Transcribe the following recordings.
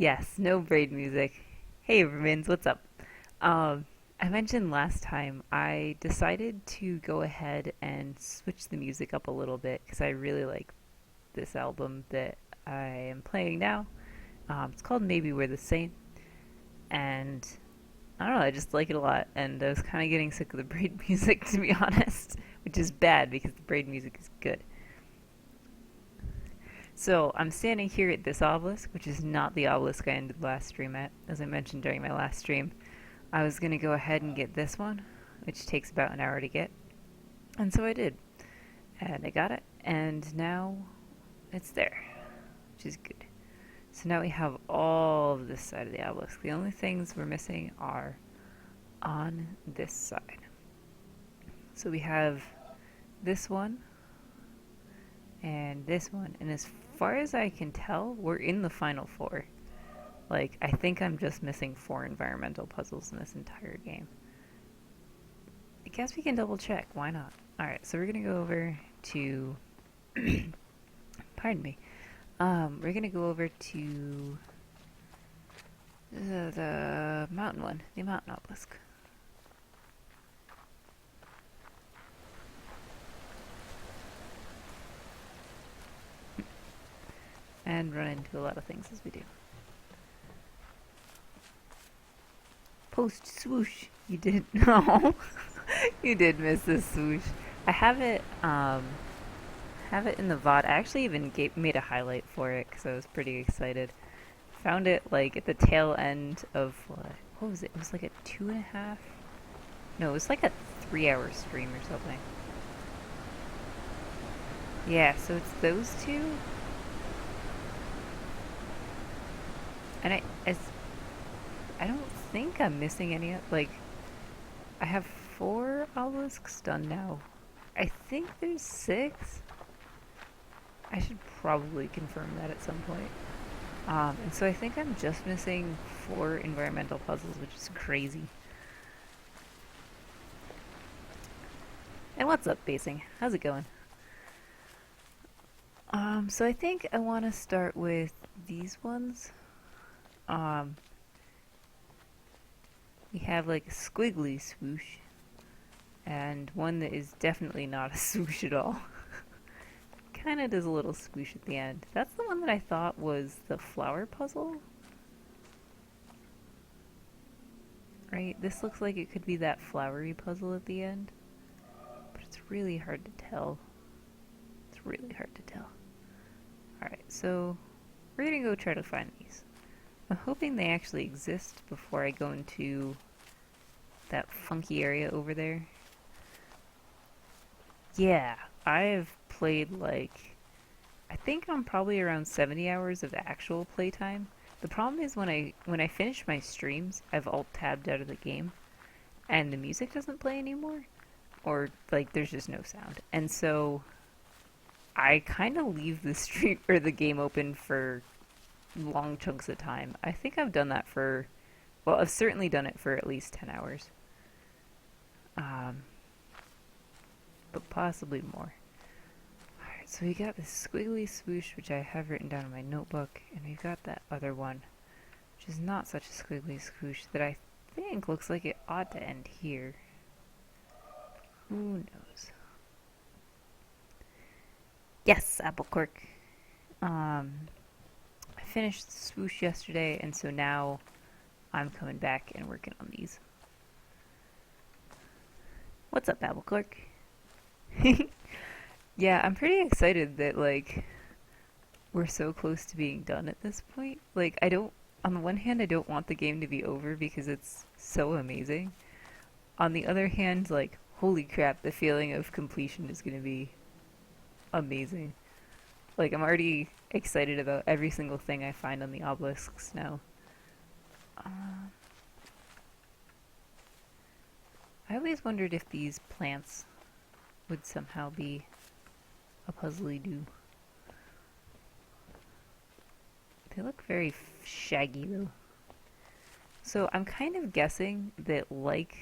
Yes, no braid music. Hey, Rins, what's up? Um, I mentioned last time I decided to go ahead and switch the music up a little bit because I really like this album that I am playing now. It's called Maybe We're the Same, and I don't know, I just like it a lot. And I was kind of getting sick of the braid music, to be honest, which is bad because the braid music is good. So I'm standing here at this obelisk, which is not the obelisk I ended last stream at, as I mentioned during my last stream. I was going to go ahead and get this one, which takes about an hour to get. And so I did. And I got it. And now it's there, which is good. So now we have all of this side of the obelisk. The only things we're missing are on this side. So we have this one and this one. And as far as I can tell, we're in the final four. Like, I think I'm just missing 4 environmental puzzles in this entire game. I guess we can double check. Why not? Alright, so we're going to go over to... pardon me. We're going to go over to the mountain one. The mountain obelisk. And run into a lot of things as we do. Post swoosh. You did. No. You did miss this swoosh. I have it in the VOD. I actually even made a highlight for it because I was pretty excited. Found it like at the tail end of what was it? It was like a 2.5. No, it was like a 3-hour stream or something. Yeah, so it's those two. And I don't think I'm missing any. Like, I have 4 obelisks done now. I think there's 6. I should probably confirm that at some point. And so I think I'm just missing 4 environmental puzzles, which is crazy. And what's up, Basing? How's it going? So I think I want to start with these ones. We have like a squiggly swoosh, and one that is definitely not a swoosh at all. Kinda does a little swoosh at the end. That's the one that I thought was the flower puzzle. Right? This looks like it could be that flowery puzzle at the end. But it's really hard to tell. It's really hard to tell. Alright, so we're gonna go try to find these. I'm hoping they actually exist before I go into that funky area over there. Yeah, I've played like, I think I'm probably around 70 hours of actual playtime. The problem is when I finish my streams, I've alt-tabbed out of the game, and the music doesn't play anymore, or like there's just no sound. And so I kind of leave the stream or the game open for long chunks of time. I think I've done that for, well, I've certainly done it for at least 10 hours. But possibly more. Alright, so we got this squiggly swoosh, which I have written down in my notebook, and we've got that other one, which is not such a squiggly swoosh, that I think looks like it ought to end here. Who knows? Yes, apple cork. I finished the swoosh yesterday, and so now I'm coming back and working on these. What's up, apple cork? Yeah, I'm pretty excited that, like, we're so close to being done at this point. Like, on the one hand, I don't want the game to be over because it's so amazing. On the other hand, like, holy crap, the feeling of completion is going to be amazing. Like, I'm already excited about every single thing I find on the obelisks now. I always wondered if these plants would somehow be a puzzly-do. They look very shaggy, though. So I'm kind of guessing that, like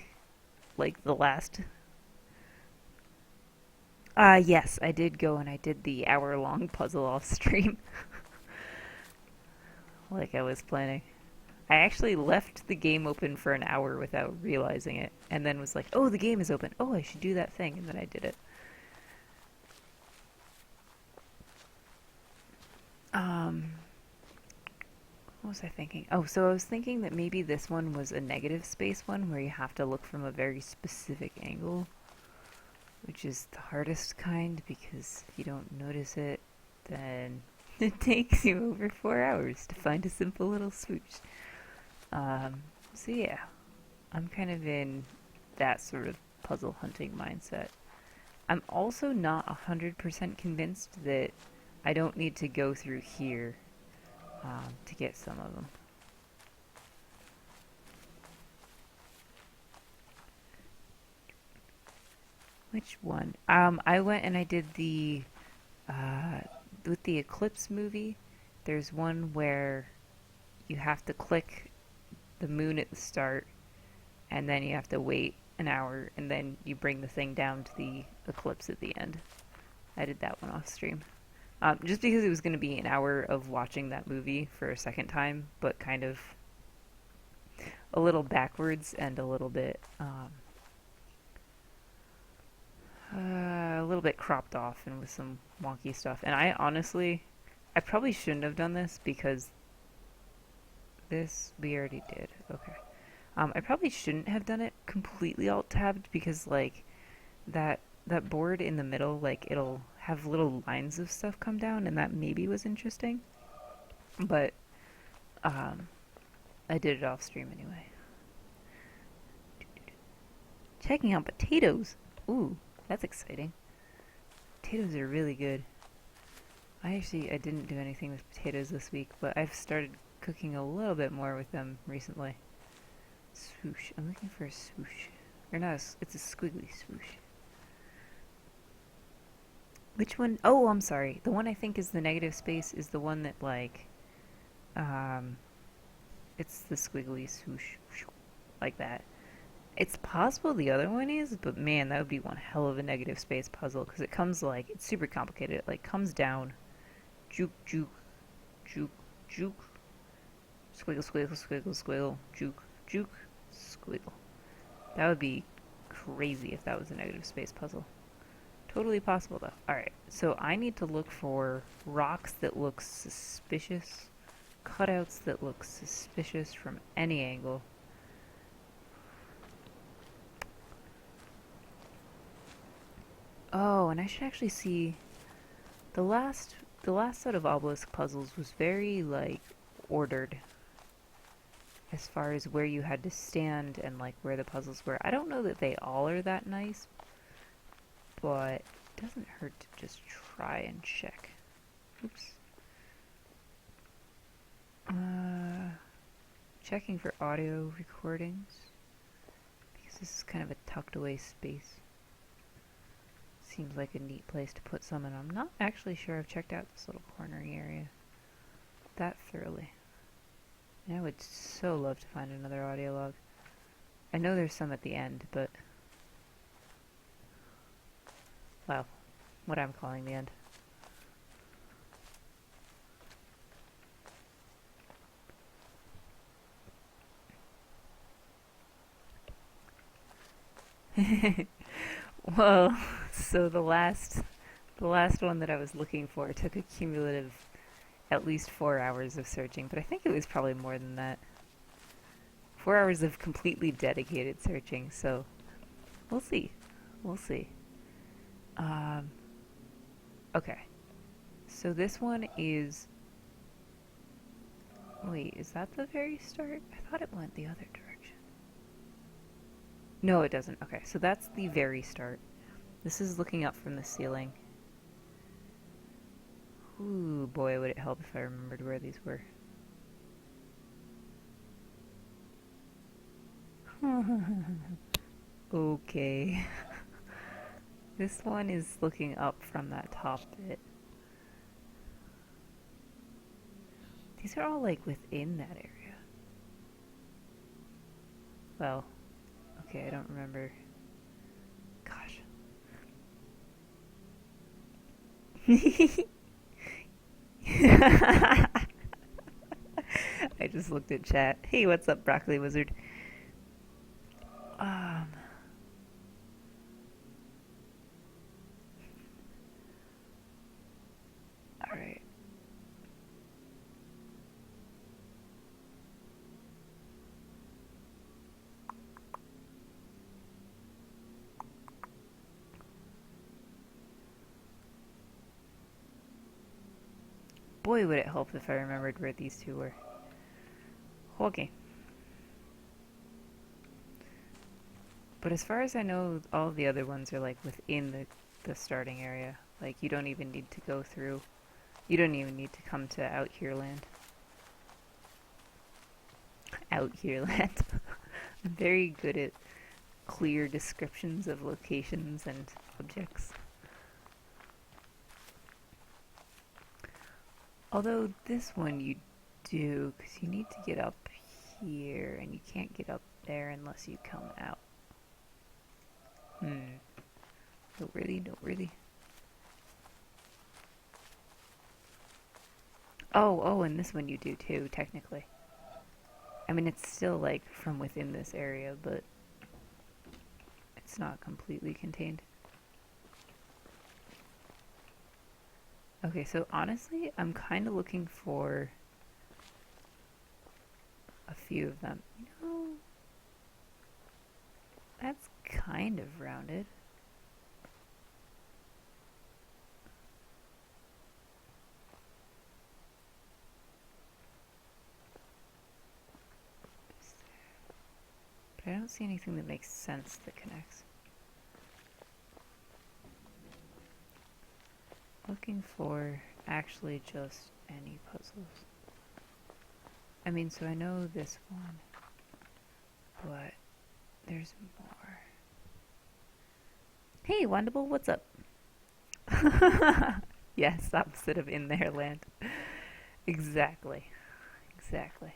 the last... yes, I did go and I did the hour-long puzzle off stream. like I was planning. I actually left the game open for an hour without realizing it, and then was like, oh, the game is open. Oh, I should do that thing, and then I did it. Um, what was I thinking? Oh, so I was thinking that maybe this one was a negative space one where you have to look from a very specific angle, which is the hardest kind because if you don't notice it, then it takes you over 4 hours to find a simple little swoosh. So yeah, I'm kind of in that sort of puzzle hunting mindset. I'm also not 100% convinced that I don't need to go through here to get some of them. Which one? I went and I did the uh, with the Eclipse movie. There's one where you have to click the moon at the start, and then you have to wait an hour, and then you bring the thing down to the eclipse at the end. I did that one off stream. Just because it was going to be an hour of watching that movie for a second time, but kind of a little backwards and a little bit cropped off and with some wonky stuff. And I honestly, I probably shouldn't have done this because this we already did. Okay. I probably shouldn't have done it completely alt-tabbed because like that board in the middle, like it'll have little lines of stuff come down, and that maybe was interesting. But um, I did it off stream anyway. Checking out potatoes. Ooh, that's exciting. Potatoes are really good. I didn't do anything with potatoes this week, but I've started cooking a little bit more with them recently. Swoosh. I'm looking for a swoosh. Or not, it's a squiggly swoosh. Which one? Oh, I'm sorry. The one I think is the negative space is the one that, like, um, it's the squiggly swoosh. Like that. It's possible the other one is, but man, that would be one hell of a negative space puzzle because it comes, like, it's super complicated. It, like, comes down. Juke, juke, juke, juke. Squiggle, squiggle, squiggle, squiggle. Juke, juke, squiggle. That would be crazy if that was a negative space puzzle. Totally possible though. Alright, so I need to look for rocks that look suspicious, cutouts that look suspicious from any angle. Oh, and I should actually see the last set of obelisk puzzles was very like ordered as far as where you had to stand and like where the puzzles were. I don't know that they all are that nice, but it doesn't hurt to just try and check. Oops. Checking for audio recordings because this is kind of a tucked away space. Seems like a neat place to put some, and I'm not actually sure I've checked out this little cornery area that thoroughly. And I would so love to find another audio log. I know there's some at the end, but well, what I'm calling the end. Well, so the last one that I was looking for took a cumulative at least 4 hours of searching, but I think it was probably more than that. 4 hours of completely dedicated searching, so we'll see. We'll see. Um, okay. So this one is... Wait, is that the very start? I thought it went the other direction. No, it doesn't. Okay, so that's the very start. This is looking up from the ceiling. Ooh, boy, would it help if I remembered where these were. Okay. This one is looking up from that top bit. These are all like within that area. Well, okay, I don't remember. Gosh. just looked at chat. Hey, what's up, Broccoli Wizard? Um, alright. Boy, would it help if I remembered where these two were. Okay. But as far as I know, all the other ones are like within the starting area. Like you don't even need to go through. You don't even need to come to Out Here Land. Out Here Land. I'm very good at clear descriptions of locations and objects. Although this one you do, because you need to get up here, and you can't get up there unless you come out. No, really? No, really? Oh, and this one you do too, technically. I mean, it's still like from within this area, but it's not completely contained. Okay, so honestly, I'm kind of looking for a few of them. You know, that's kind of rounded. But I don't see anything that makes sense that connects. Looking for actually just any puzzles. I mean, so I know this one, but there's more. Hey, Wandable, what's up? Yes, opposite of in their land. Exactly. Exactly.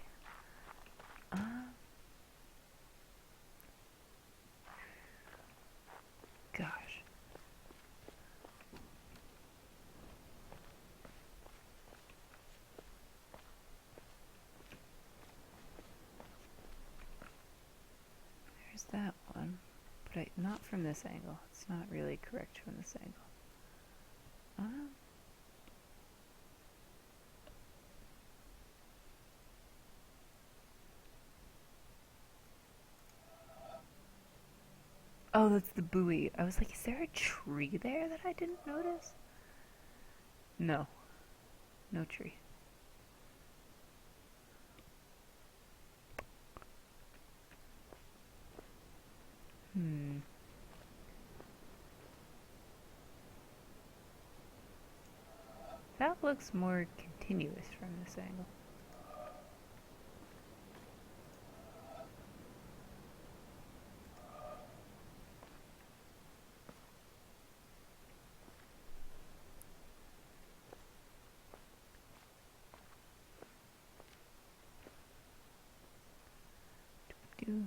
Uh, gosh. There's that one. But not from this angle. It's not really correct from this angle. Oh, that's the buoy. I was like, is there a tree there that I didn't notice? No. No tree. That looks more continuous from this angle. Do.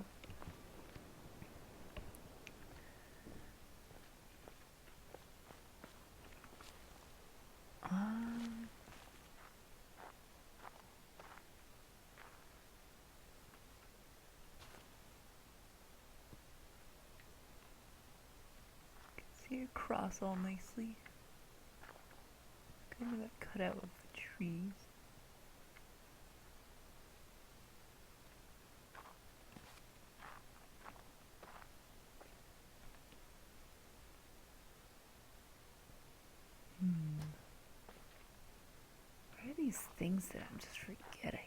See it cross all nicely. Kind of that cutout of the trees. What are these things that I'm just forgetting?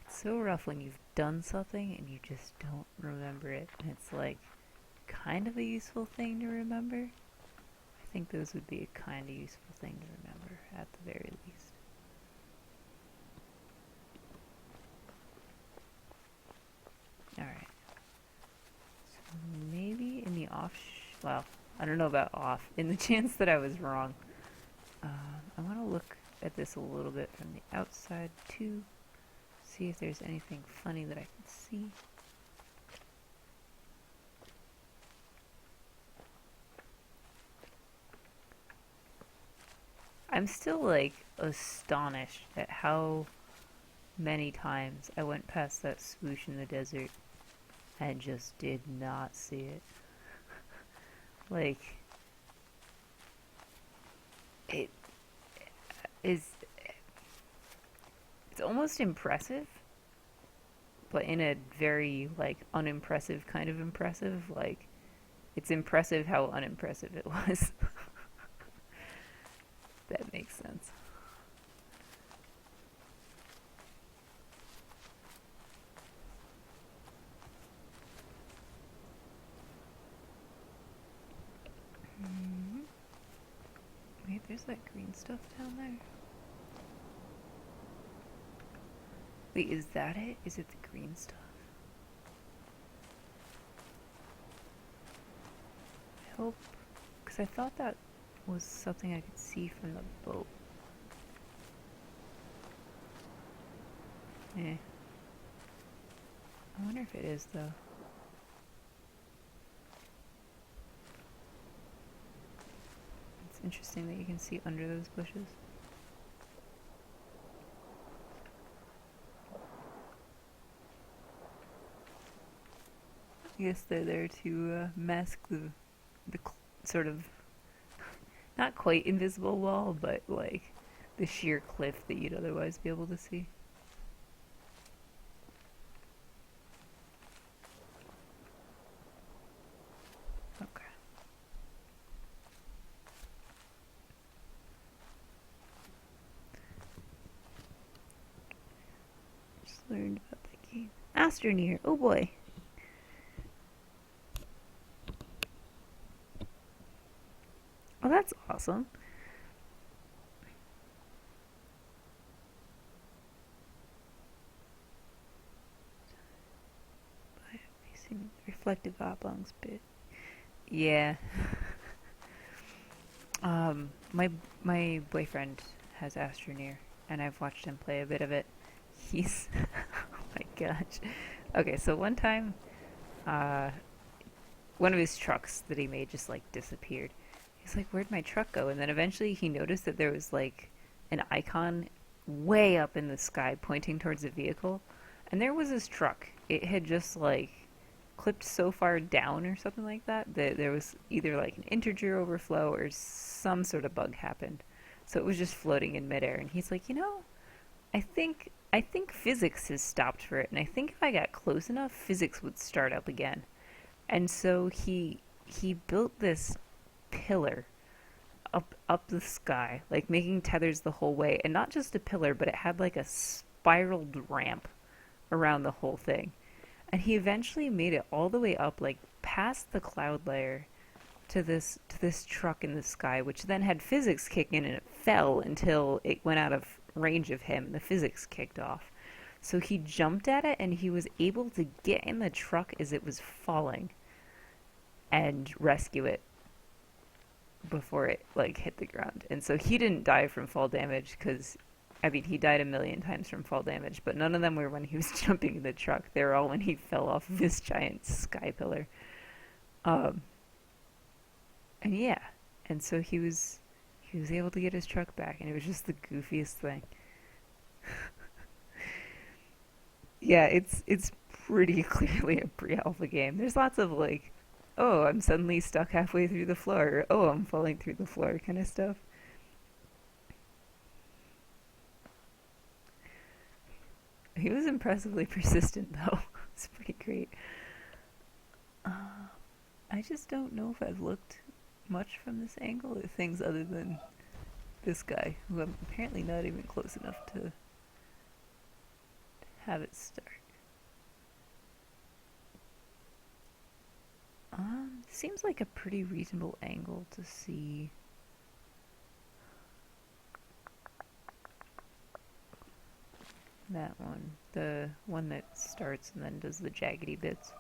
It's so rough when you've done something and you just don't remember it. And it's like kind of a useful thing to remember. I think those would be a kind of useful thing to remember at the very least. Alright. So maybe in the well, I don't know about off. In the chance that I was wrong, I want to look at this a little bit from the outside too. See if there's anything funny that I can see. I'm still like astonished at how many times I went past that swoosh in the desert and just did not see it. Like, it is, it's almost impressive, but in a very, like, unimpressive kind of impressive. Like, it's impressive how unimpressive it was. That makes sense. Mm-hmm. Wait, there's that green stuff down there. Wait, is that it? Is it the green stuff? I hope, because I thought that was something I could see from the boat. Eh. I wonder if it is, though. It's interesting that you can see under those bushes. I guess they're there to mask the sort of not quite invisible wall, but like the sheer cliff that you'd otherwise be able to see. Okay. Just learned about that game. Astroneer. Oh boy. Oh, that's awesome. Facing reflective oblongs bit. Yeah. My boyfriend has Astroneer, and I've watched him play a bit of it. He's oh my gosh. Okay, so one time, uh, one of his trucks that he made just like disappeared. He's like, "Where'd my truck go?" And then eventually he noticed that there was like an icon way up in the sky pointing towards the vehicle, and there was his truck. It had just like clipped so far down or something like that that there was either like an integer overflow or some sort of bug happened. So it was just floating in midair, and he's like, I think physics has stopped for it, and I think if I got close enough, physics would start up again. And so he built this pillar up the sky, like making tethers the whole way, and not just a pillar, but it had like a spiraled ramp around the whole thing. And he eventually made it all the way up, like past the cloud layer, to this truck in the sky, which then had physics kick in, and it fell until it went out of range of him, and the physics kicked off. So he jumped at it, and he was able to get in the truck as it was falling and rescue it before it like hit the ground. And so he didn't die from fall damage because I mean he died a million times from fall damage, but none of them were when he was jumping in the truck. They were all when he fell off of this giant sky pillar. Um, and yeah, and so he was able to get his truck back, and it was just the goofiest thing. Yeah, it's pretty clearly a pre-alpha game. There's lots of like, oh, I'm suddenly stuck halfway through the floor, or oh, I'm falling through the floor kind of stuff. He was impressively persistent though. It's pretty great. Uh, I just don't know if I've looked much from this angle at things other than this guy, who I'm apparently not even close enough to have it start. Seems like a pretty reasonable angle to see. That one, the one that starts and then does the jaggedy bits.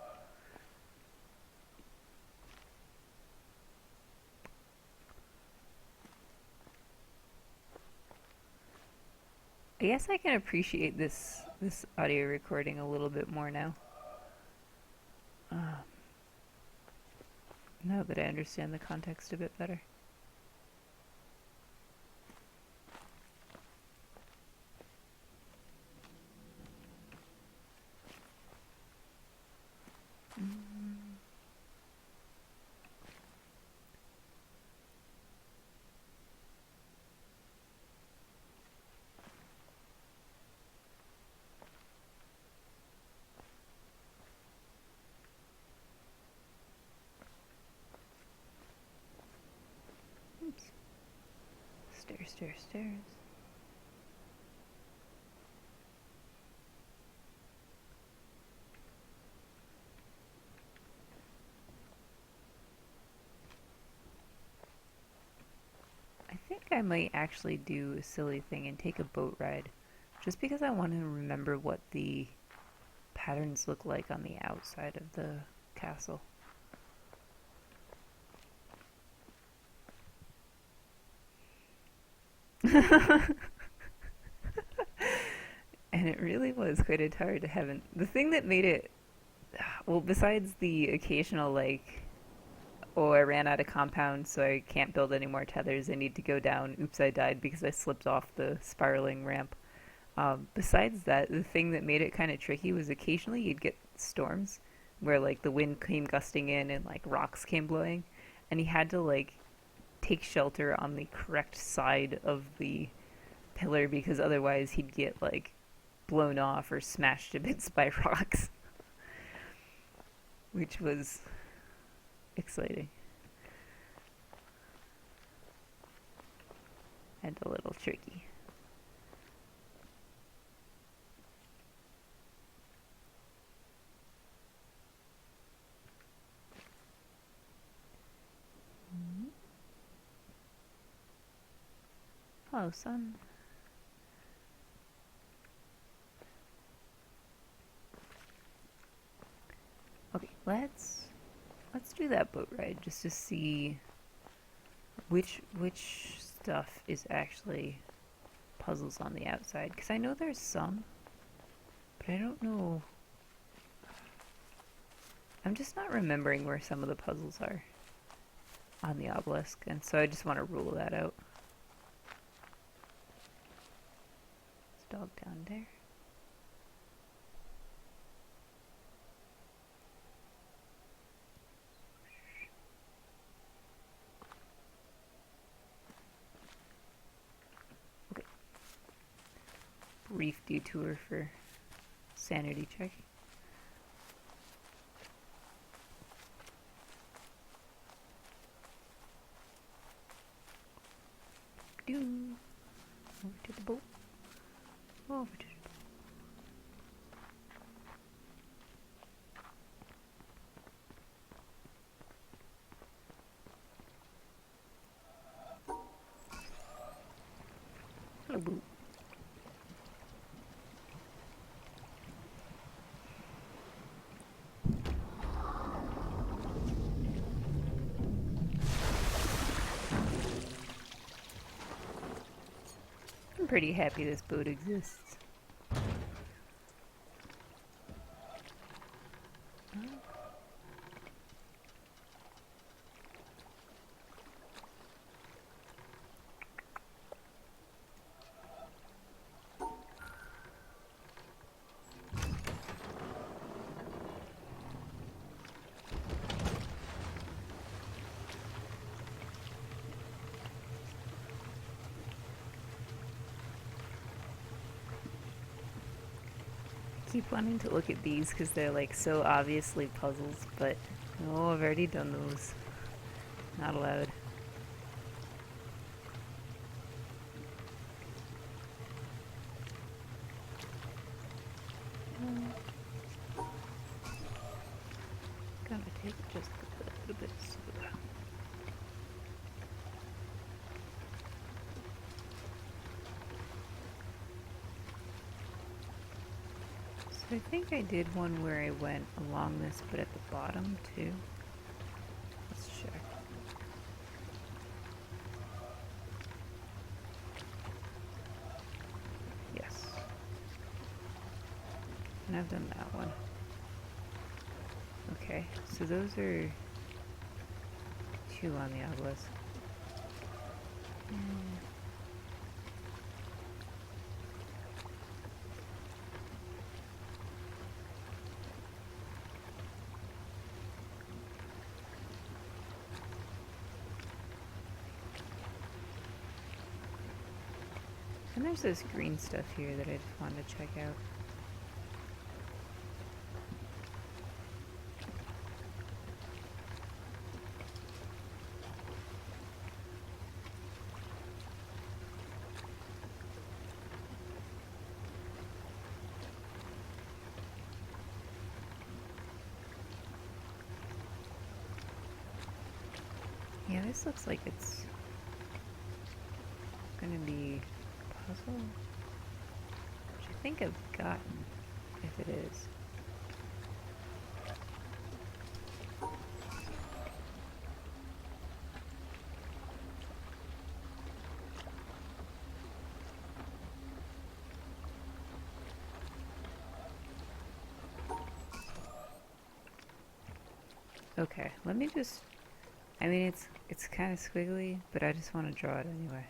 I guess I can appreciate this audio recording a little bit more now. Uh, Now that I understand the context a bit better. Stairs, stairs, stairs. I think I might actually do a silly thing and take a boat ride. Just because I want to remember what the patterns look like on the outside of the castle. And it really was quite a tired to heaven. The thing that made it, well, besides the occasional, like, oh, I ran out of compound, so I can't build any more tethers, I need to go down, oops, I died because I slipped off the spiraling ramp. Besides that, the thing that made it kind of tricky was occasionally you'd get storms where, like, the wind came gusting in and, like, rocks came blowing, and he had to, like, take shelter on the correct side of the pillar because otherwise he'd get, like, blown off or smashed to bits by rocks, which was exciting and a little tricky. Hello, son. Okay, let's do that boat ride just to see which stuff is actually puzzles on the outside, because I know there's some, but I don't know. I'm just not remembering where some of the puzzles are on the obelisk, and so I just want to rule that out. There's a dog down there. Okay. Brief detour for sanity check. Over to the boat. Over to the boat. Hello, boat. I'm pretty happy this boat exists. Keep wanting to look at these because they're like so obviously puzzles, but oh, I've already done those. Not allowed. Gonna take just a little bit slower. So I think I did one where I went along this, but at the bottom too. Let's check. Yes. And I've done that one. Okay, so those are 2 on the obelisk. And there's this green stuff here that I just wanted to check out. this looks like it's gonna be a puzzle, which I think I've gotten, if it is. Okay, let me just, I mean it's kind of squiggly, but I just want to draw it anyway.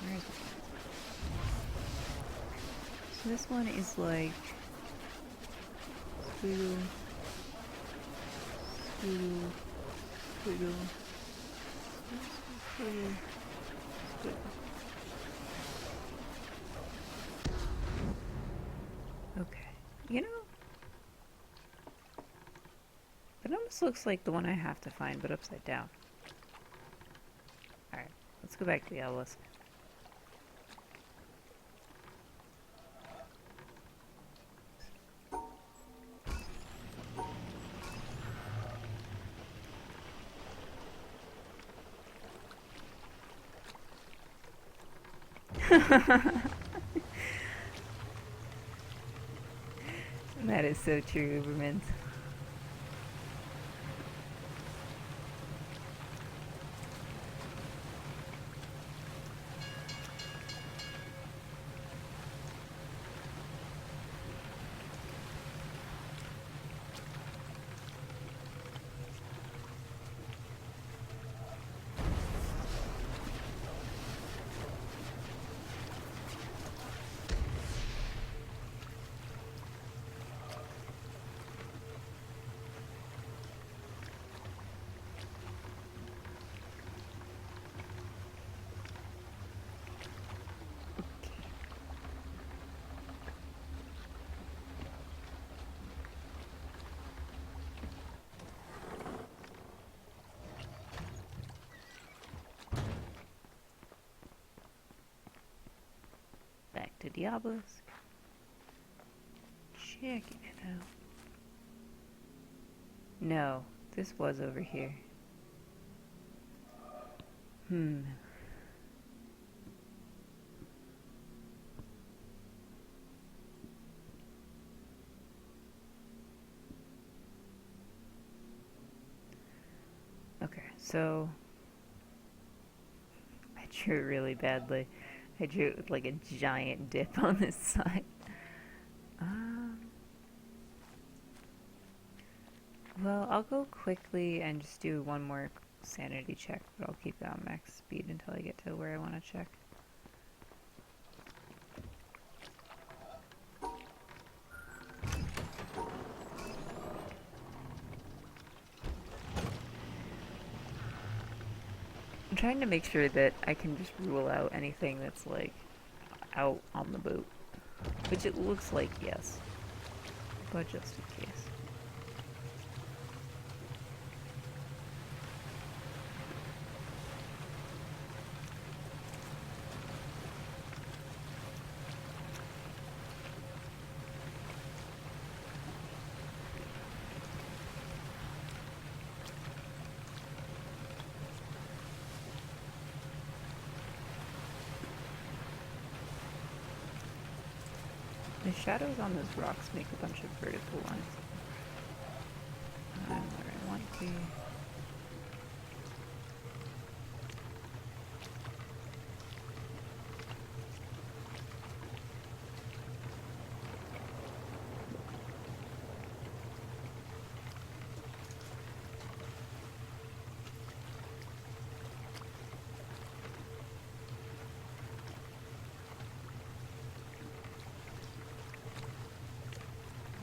Where is it? So this one is like squiggle, squiggle, squiggle, squiggle. Okay, you know, it almost looks like the one I have to find, but upside down. Alright, let's go back to the obelisk. That is so true, Ubermans. Back to the obelisk. Checking it out. No, this was over here. Okay, so I drew it really badly. I drew it with like a giant dip on this side. Well, I'll go quickly and just do one more sanity check, but I'll keep it on max speed until I get to where I want to check. I'm trying to make sure that I can just rule out anything that's like out on the boat, which it looks like yes, but just in case. The shadows on those rocks make a bunch of vertical lines. I'm where I want to be.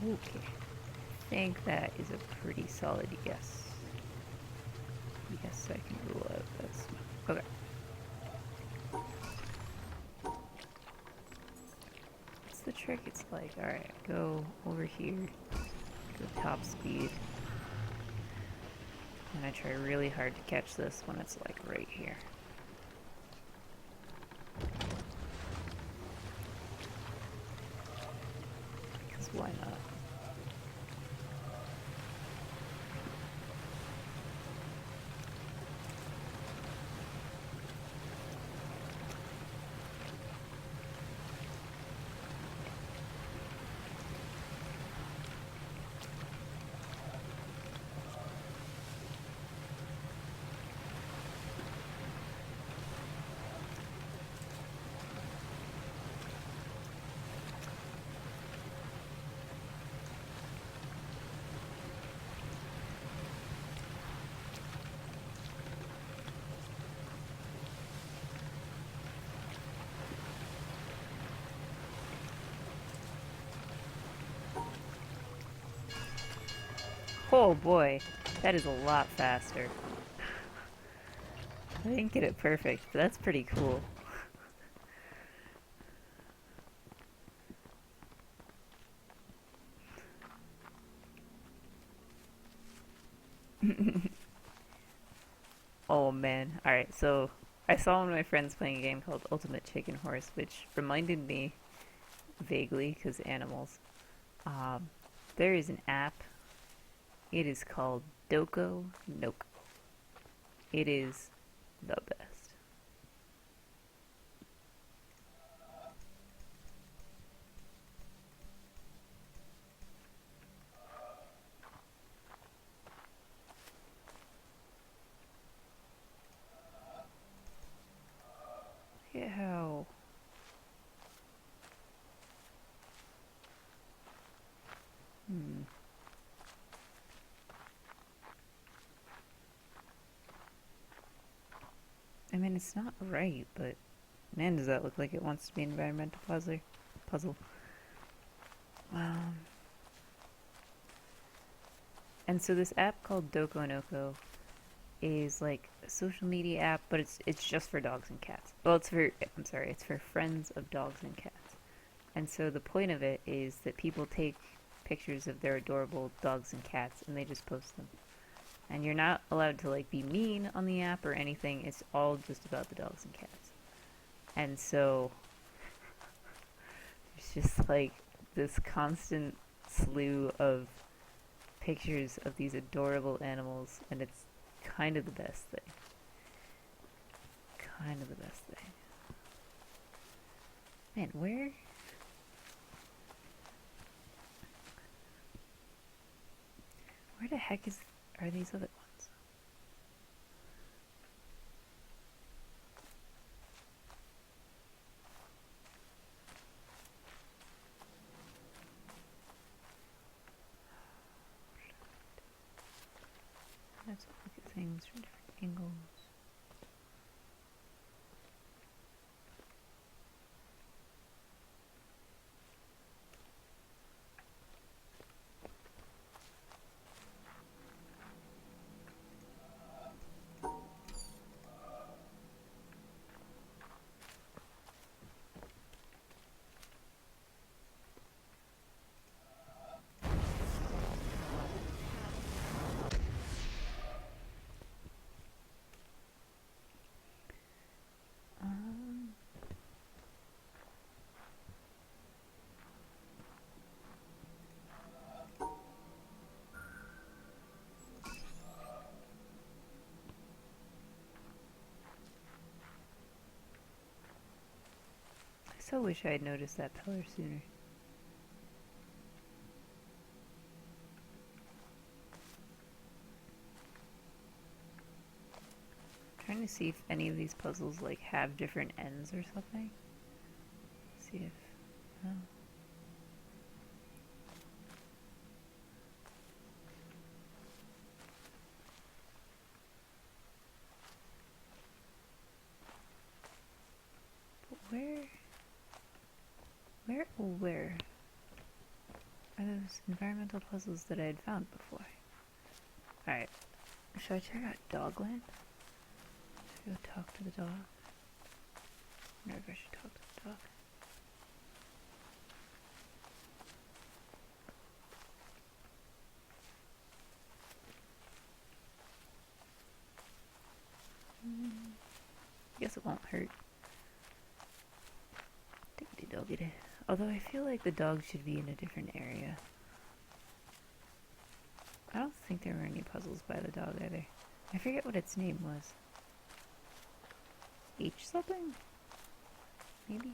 Okay, I think that is a pretty solid yes. Yes, I can rule out this. Okay. What's the trick? It's like, alright, go over here, go top speed, and I try really hard to catch this when it's like right here. why not? Oh boy, that is a lot faster. I didn't get it perfect, but that's pretty cool. Oh man. Alright, so I saw one of my friends playing a game called Ultimate Chicken Horse, which reminded me vaguely, because animals. Um, there is an app. It is called Doko Noko. It is the best. Look at how. Hmm. I mean, it's not right, but man, does that look like it wants to be an environmental puzzle. Um, and so this app called Doko Noko is like a social media app, but it's just for dogs and cats. Well, it's for friends of dogs and cats. And so the point of it is that people take pictures of their adorable dogs and cats and they just post them. And you're not allowed to like be mean on the app or anything. It's all just about the dogs and cats. And so it's just like this constant slew of pictures of these adorable animals, and it's kind of the best thing. Kind of the best thing. Man, where the heck are these other ones? Let's look at things from different angles. Um, I so wish I had noticed that pillar sooner. I'm trying to see if any of these puzzles like have different ends or something. See if no. But where are those environmental puzzles that I had found before? Alright, should I check out Dogland? Should I go talk to the dog? I wonder if I should talk to the dog. Guess it won't hurt. Diggity doggity. Although I feel like the dog should be in a different area. I don't think there were any puzzles by the dog either. I forget what its name was. H something? Maybe?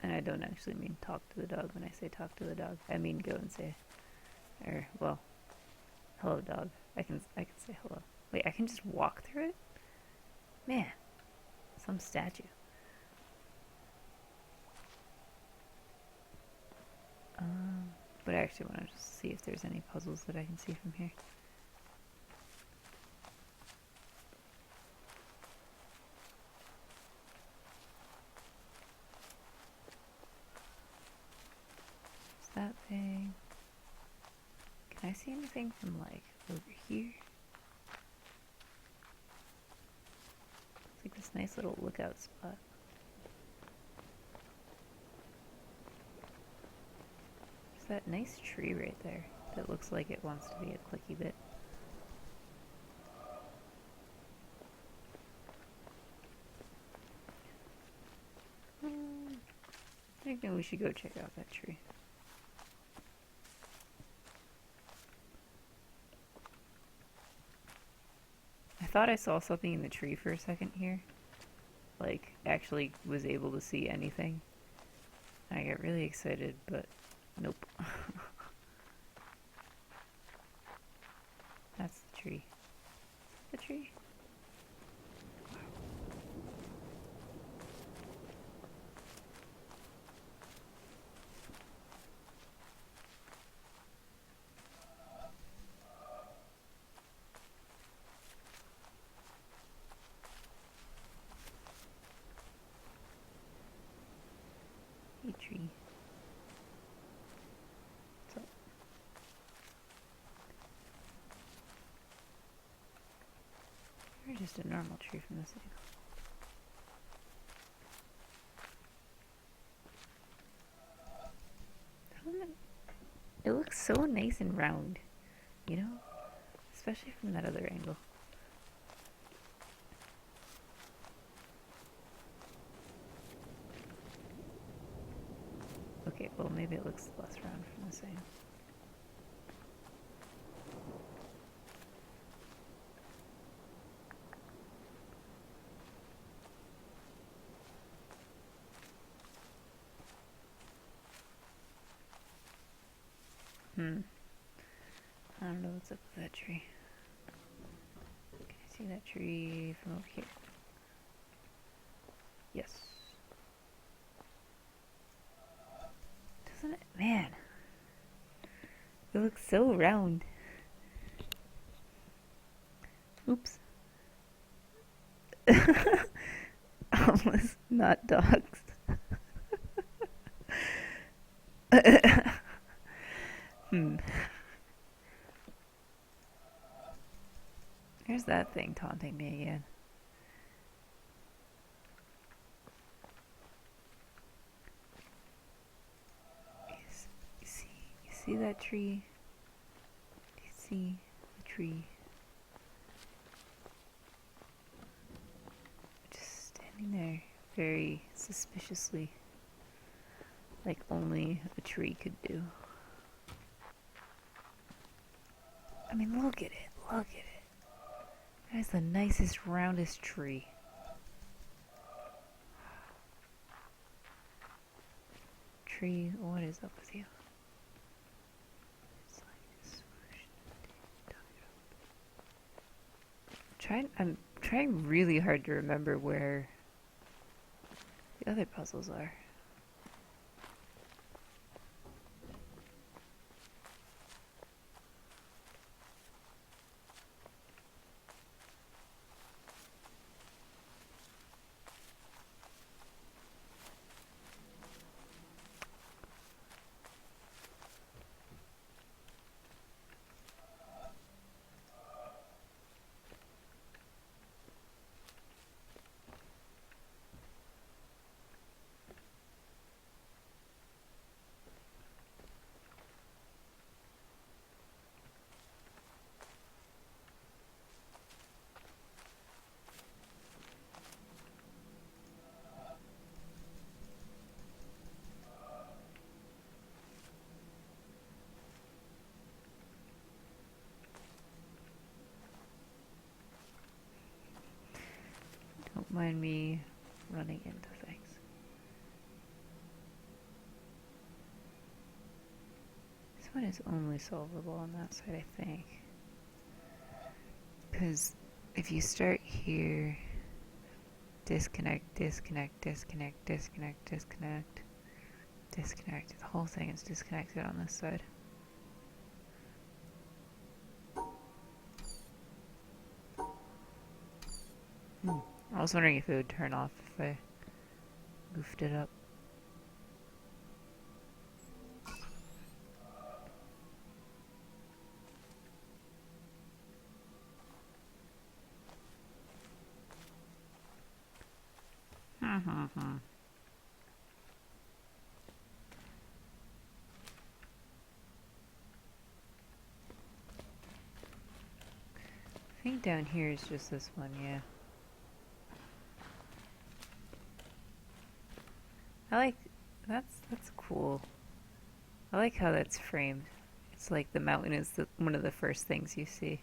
And I don't actually mean talk to the dog when I say talk to the dog. I mean go and say, or, well, hello dog. I can say hello. Wait, I can just walk through it? Man, some statue. But I actually want to just see if there's any puzzles that I can see from here. Is that thing? Can I see anything from like over here? It's like this nice little lookout spot. There's that nice tree right there that looks like it wants to be a clicky bit. I think we should go check out that tree. I thought I saw something in the tree for a second here. Like, actually was able to see anything. I got really excited, but nope. That's the tree. The tree? Hey tree. What's up? You're just a normal tree from this angle. It looks so nice and round, you know? Especially from that other angle. Okay, well maybe it looks less round from this angle. I don't know what's up with that tree. Can I see that tree from over here? Yes. Doesn't it? Man. It looks so round. Oops. Almost not dogs. There's that thing taunting me again. You see that tree? Do you see the tree? Just standing there, very suspiciously, like only a tree could do. I mean, look at it, look at it. That's the nicest, roundest tree. Tree, what is up with you? It's like I'm trying really hard to remember where the other puzzles are. mind me running into things. This one is only solvable on that side, I think. Because if you start here, disconnect, disconnect, disconnect, disconnect, disconnect, disconnect. The whole thing is disconnected on this side. I was wondering if it would turn off if I goofed it up. I think down here is just this one, yeah. I like, that's cool. I like how that's framed. It's like the mountain is one of the first things you see.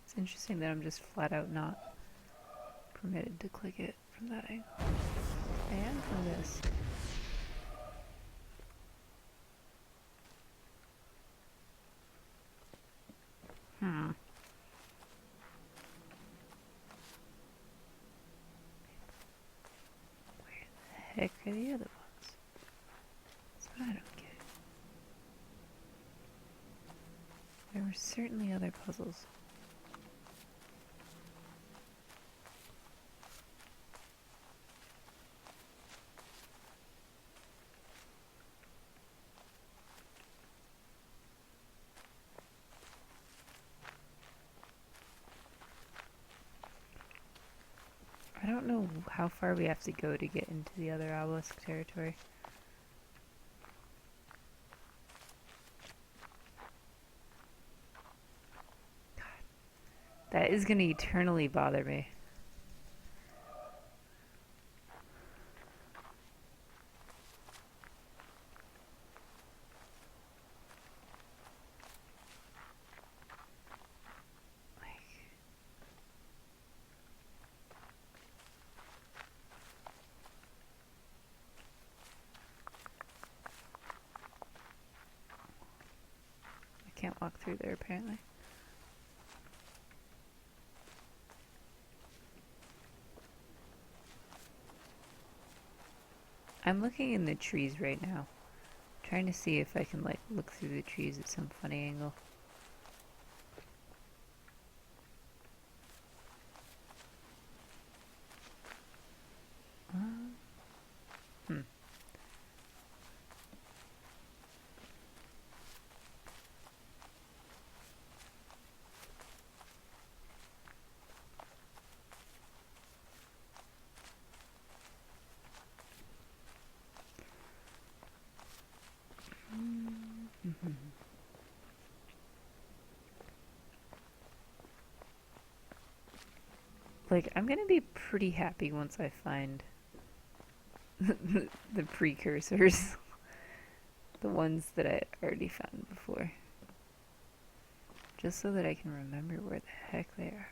It's interesting that I'm just flat out not permitted to click it from that angle. I am from this. Where the heck are the other ones? That's what I don't get. There were certainly other puzzles. I don't know how far we have to go to get into the other obelisk territory. God, that is going to eternally bother me. Can't walk through there apparently. I'm looking in the trees right now, trying to see if I can like look through the trees at some funny angle. Like, I'm gonna be pretty happy once I find the precursors. The ones that I already found before. Just so that I can remember where the heck they are.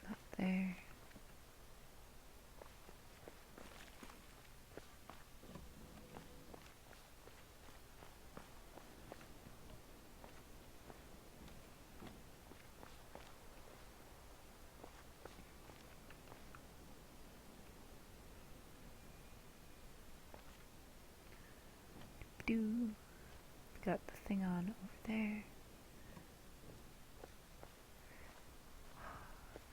Not there. Got the thing on over there.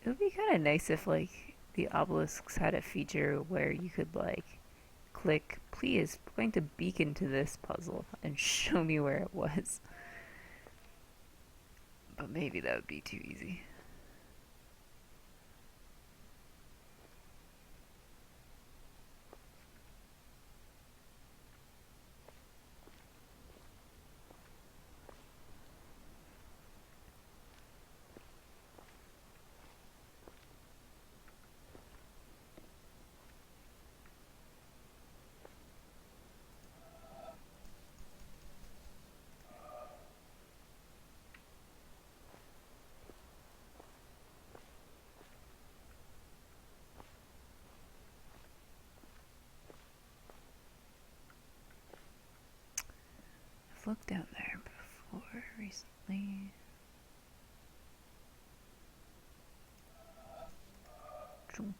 It would be kind of nice if like the obelisks had a feature where you could like click plea is going to beacon to this puzzle and show me where it was. But maybe that would be too easy. I've looked down there before recently. Chunk.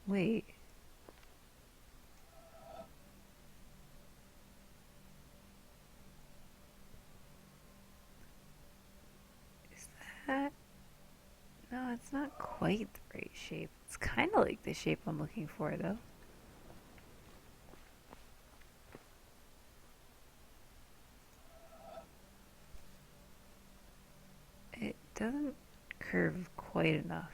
Wait. Is that... No, it's not quite the right shape. It's kind of like the shape I'm looking for, though. It doesn't curve quite enough.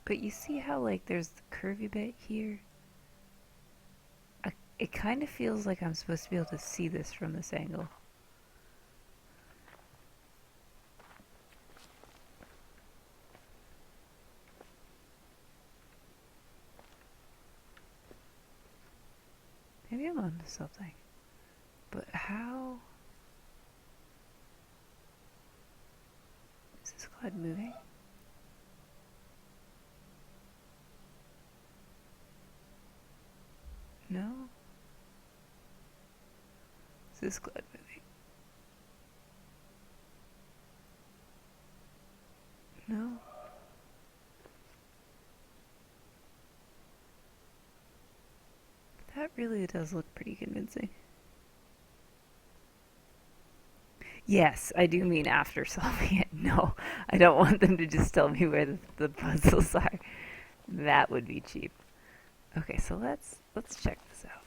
But you see how, like, there's the curvy bit here? It kind of feels like I'm supposed to be able to see this from this angle. Maybe I'm onto something. But how... Is this cloud moving? No? Is this cloud moving? No? That really does look pretty convincing. Yes, I do mean after solving it. No, I don't want them to just tell me where the puzzles are. That would be cheap. Okay, so let's check this out.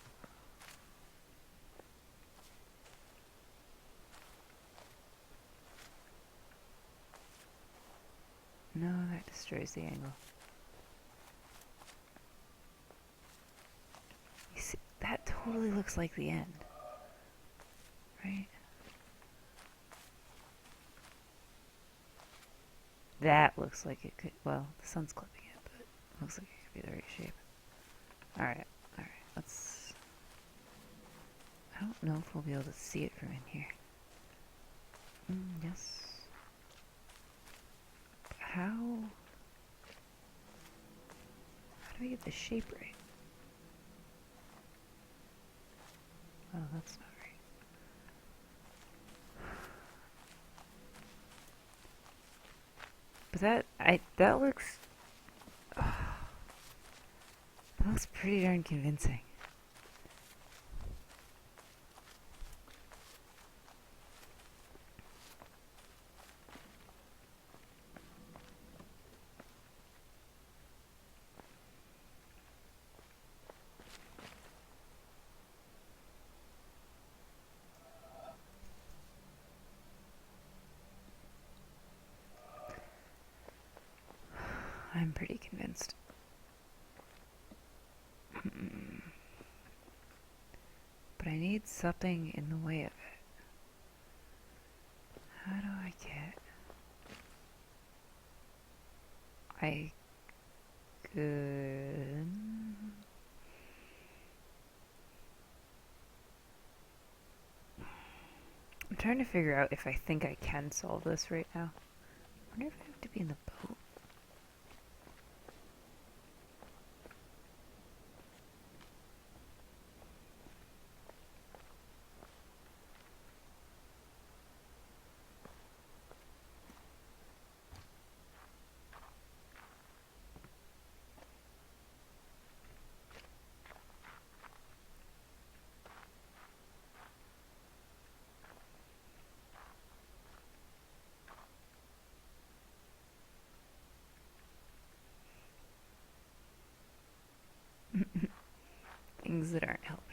No, that destroys the angle. You see, that totally looks like the end. Right? That looks like it could, well, the sun's clipping it, but it looks like it could be the right shape. Alright, let's... I don't know if we'll be able to see it from in here. Yes. But how do we get the shape right? Oh, that's not right. But that looks... Oh, that looks pretty darn convincing. I'm pretty convinced. But I need something in the way of it. How do I get... I could... I'm trying to figure out if I think I can solve this right now. I wonder if I have to be in the boat. Things that aren't helping.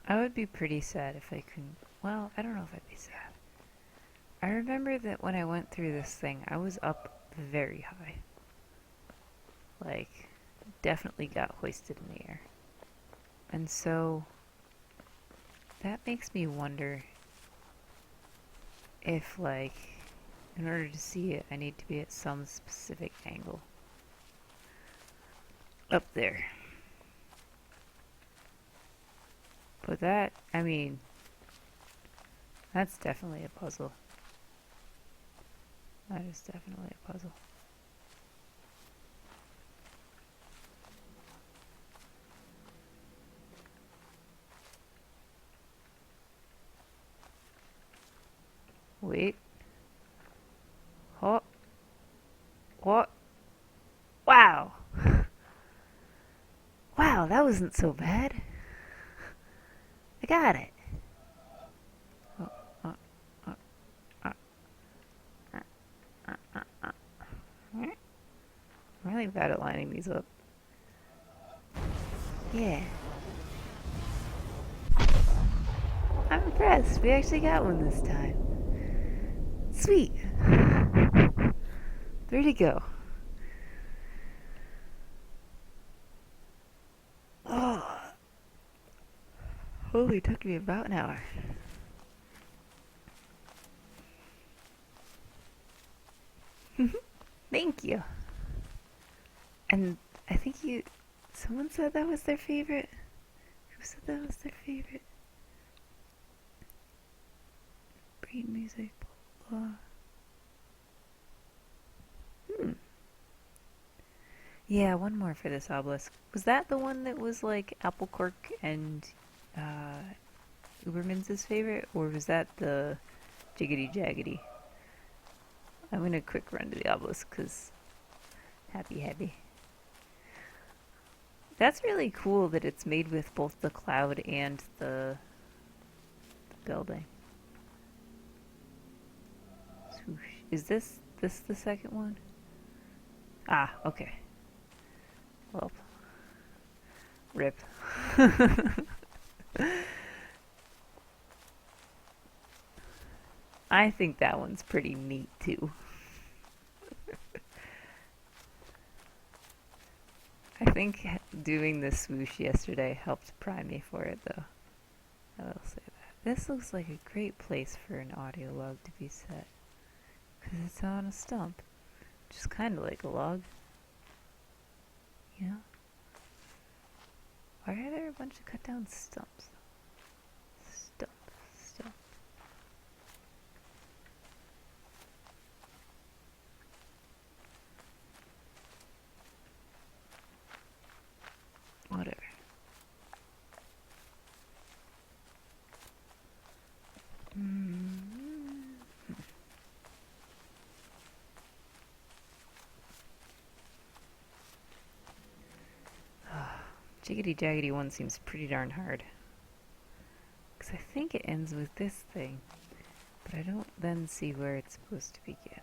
I would be pretty sad if I couldn't. Well, I don't know if I'd be sad. I remember that when I went through this thing, I was up very high. Like, definitely got hoisted in the air. And so, that makes me wonder if, like, in order to see it, I need to be at some specific angle. Up there. But that, I mean, that's definitely a puzzle. That is definitely a puzzle. Wait. Oh. What? Wow. Wow, that wasn't so bad. I got it. Oh, oh, oh, oh. I'm really bad at lining these up. Yeah. I'm impressed. We actually got one this time. Sweet. 3 to go. Oh. Holy, took me about an hour. Thank you. And I think someone said that was their favorite. Who said that was their favorite? Brain music, blah, blah. Yeah, one more for this obelisk. Was that the one that was like Apple Cork and Uberman's favorite? Or was that the Jiggity Jaggedy? I'm gonna quick run to the obelisk because happy. That's really cool that it's made with both the cloud and the building. Swoosh. Is this the second one? Ah, okay. Well, rip. I think that one's pretty neat too. I think doing the swoosh yesterday helped prime me for it though. I will say that. This looks like a great place for an audio log to be set. Because it's on a stump. Just kind of like a log. You know? Why are there a bunch of cut down stumps? Stump. Whatever. Jiggity Jaggedy one seems pretty darn hard. Because I think it ends with this thing. But I don't then see where it's supposed to begin.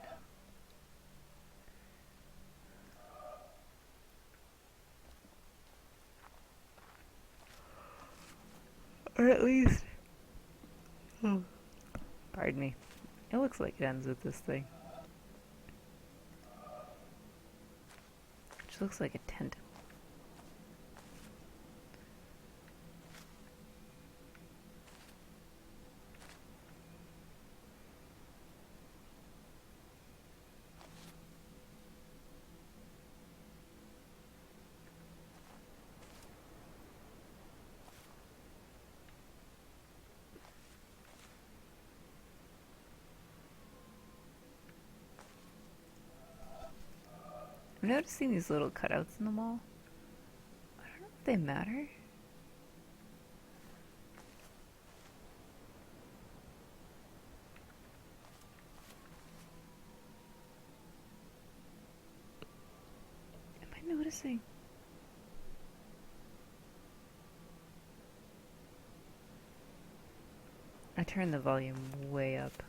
Or at least... Oh. Pardon me. It looks like it ends with this thing. Which looks like a tentacle. I'm noticing these little cutouts in the wall. I don't know if they matter. Am I noticing? I turned the volume way up.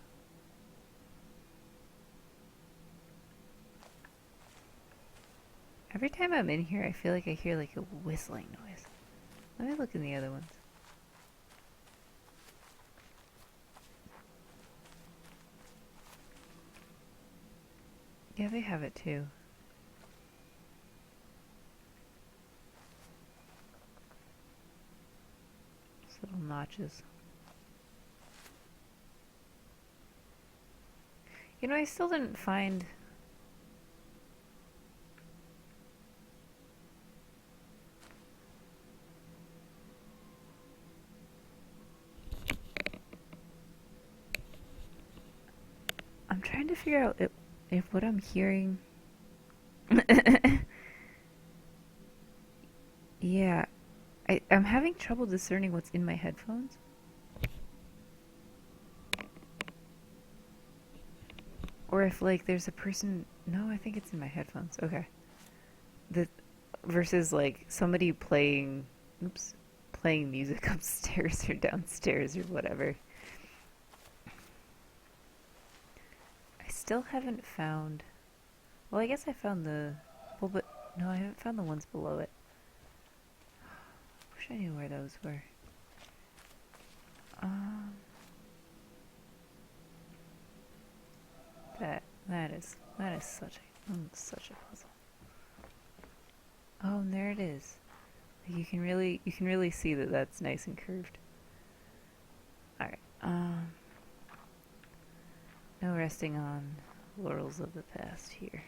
Every time I'm in here, I feel like I hear like a whistling noise. Let me look in the other ones. Yeah, they have it too. These little notches. You know, I still didn't find... I'm trying to figure out if what I'm hearing... Yeah, I'm having trouble discerning what's in my headphones. Or if, like, there's a person... No, I think it's in my headphones. Okay. The versus, like, somebody playing... Oops. Playing music upstairs or downstairs or whatever. I still haven't found... Well, I guess I found the... Well, but... No, I haven't found the ones below it. Wish I knew where those were. That is such a puzzle. Oh, and there it is. Like you can really see that that's nice and curved. All right. No resting on laurels of the past here.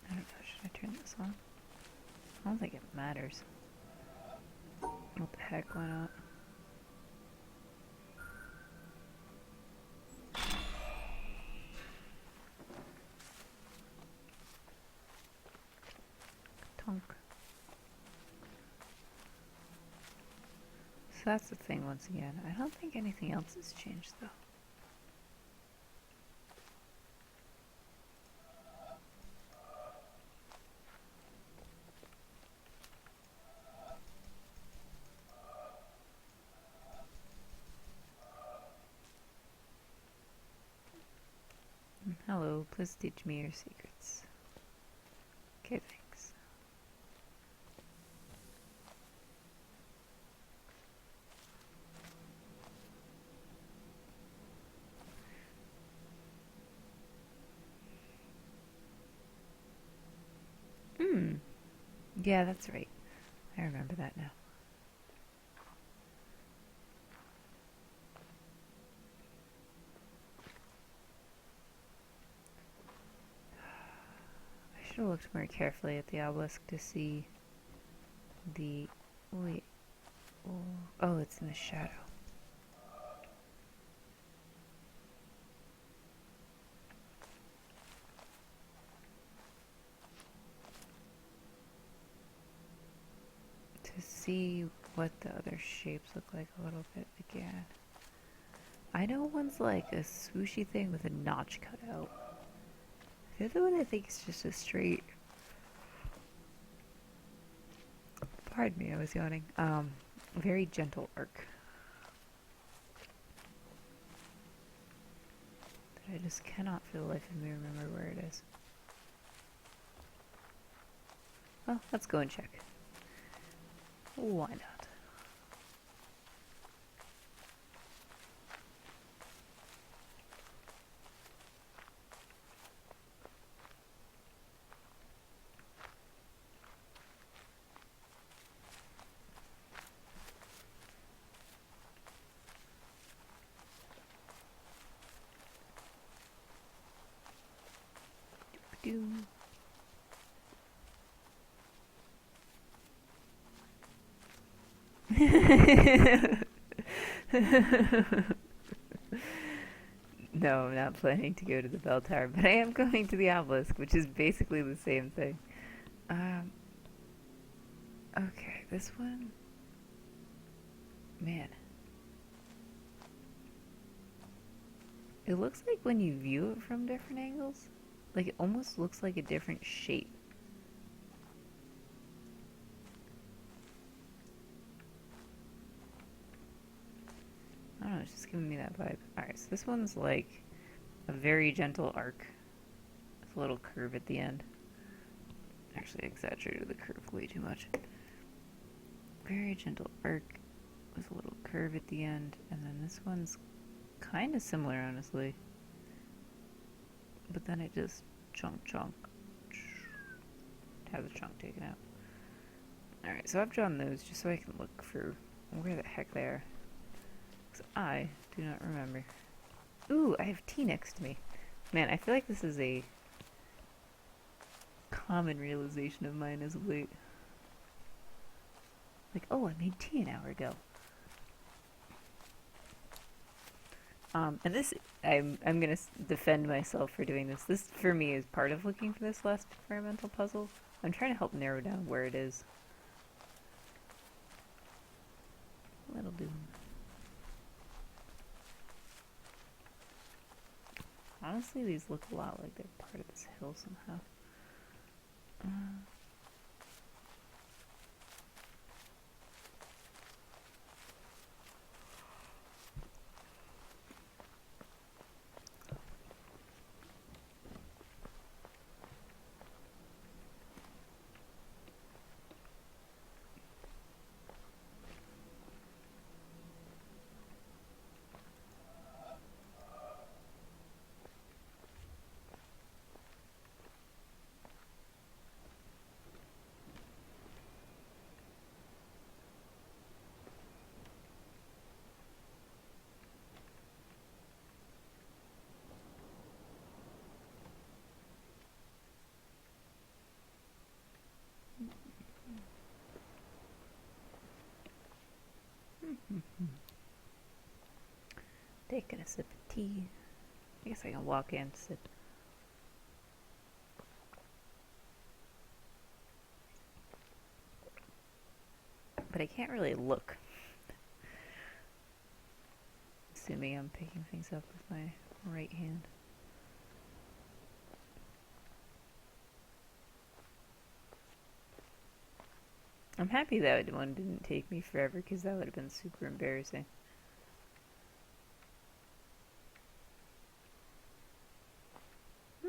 I don't know, should I turn this on? I don't think it matters. What the heck, why not? Tonk. So that's the thing once again. I don't think anything else has changed though. Hello, please teach me your secrets. Okay, thanks. Yeah, that's right. I remember that now. I should have looked more carefully at the obelisk to see the... Wait. Oh, it's in the shadow. To see what the other shapes look like a little bit again. I know one's like a swooshy thing with a notch cut out. The other one I think is just a straight... Pardon me, I was yawning. Very gentle arc. That I just cannot for the life of me remember where it is. Well, let's go and check. Why not? Doom. No, I'm not planning to go to the bell tower, but I am going to the obelisk, which is basically the same thing. Um, okay, this one, man, it looks like when you view it from different angles, like it almost looks like a different shape. I don't know, it's just giving me that vibe. Alright, so this one's like a very gentle arc with a little curve at the end. Actually, I exaggerated the curve way too much. Very gentle arc with a little curve at the end, and then this one's kind of similar, honestly. But then it just chunk, has a chunk taken out. Alright, so I've drawn those just so I can look for where the heck they are. Because I do not remember. Ooh, I have tea next to me. Man, I feel like this is a common realization of mine as of late. Like, oh, I made tea an hour ago. And this, I'm gonna defend myself for doing this. This, for me, is part of looking for this last environmental puzzle. I'm trying to help narrow down where it is. That'll do. Honestly, these look a lot like they're part of this hill somehow. Taking a sip of tea. I guess I can walk in and sip. But I can't really look. Assuming I'm picking things up with my right hand. I'm happy that one didn't take me forever because that would have been super embarrassing. I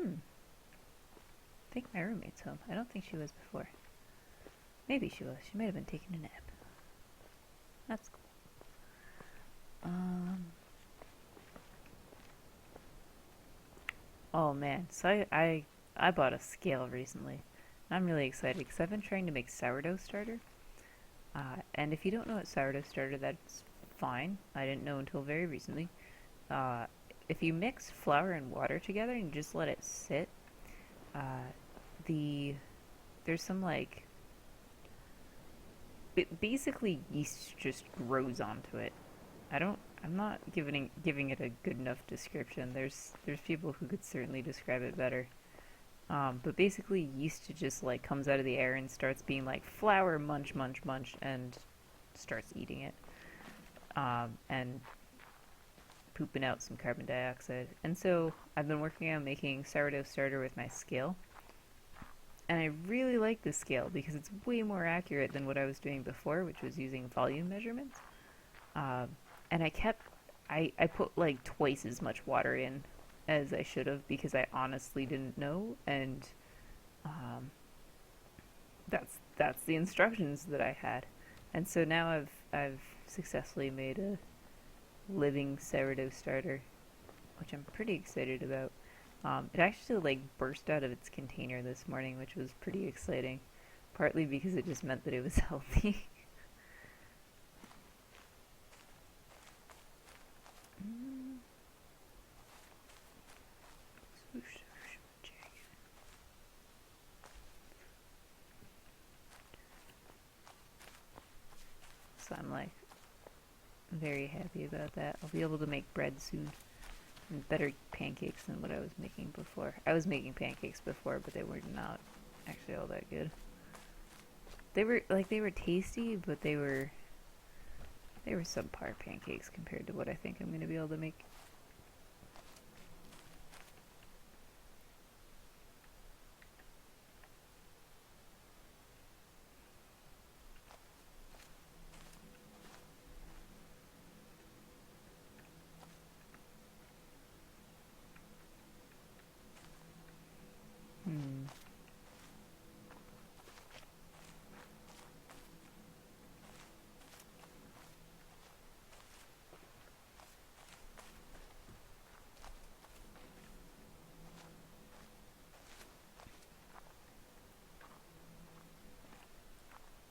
think my roommate's home. I don't think she was before. Maybe she was. She might have been taking a nap. That's cool. Oh man, so I bought a scale recently. I'm really excited because I've been trying to make sourdough starter. And if you don't know what sourdough starter, that's fine. I didn't know until very recently. Uh, if you mix flour and water together and just let it sit, uh, the there's some like basically yeast just grows onto it. I'm not giving it a good enough description. There's people who could certainly describe it better. But basically, yeast just like comes out of the air and starts being like flour, munch, munch, munch, and starts eating it, and pooping out some carbon dioxide. And so I've been working on making sourdough starter with my scale, and I really like this scale because it's way more accurate than what I was doing before, which was using volume measurements. Um, and I put like twice as much water in as I should have because I honestly didn't know, and um, that's the instructions that I had, and so now I've successfully made a living sourdough starter, which I'm pretty excited about. It actually like burst out of its container this morning, which was pretty exciting, partly because it just meant that it was healthy. so I'm like very happy about that. I'll be able to make bread soon. And better pancakes than what I was making before. I was making pancakes before, but they were not actually all that good. They were tasty, but they were subpar pancakes compared to what I think I'm going to be able to make. Hmm.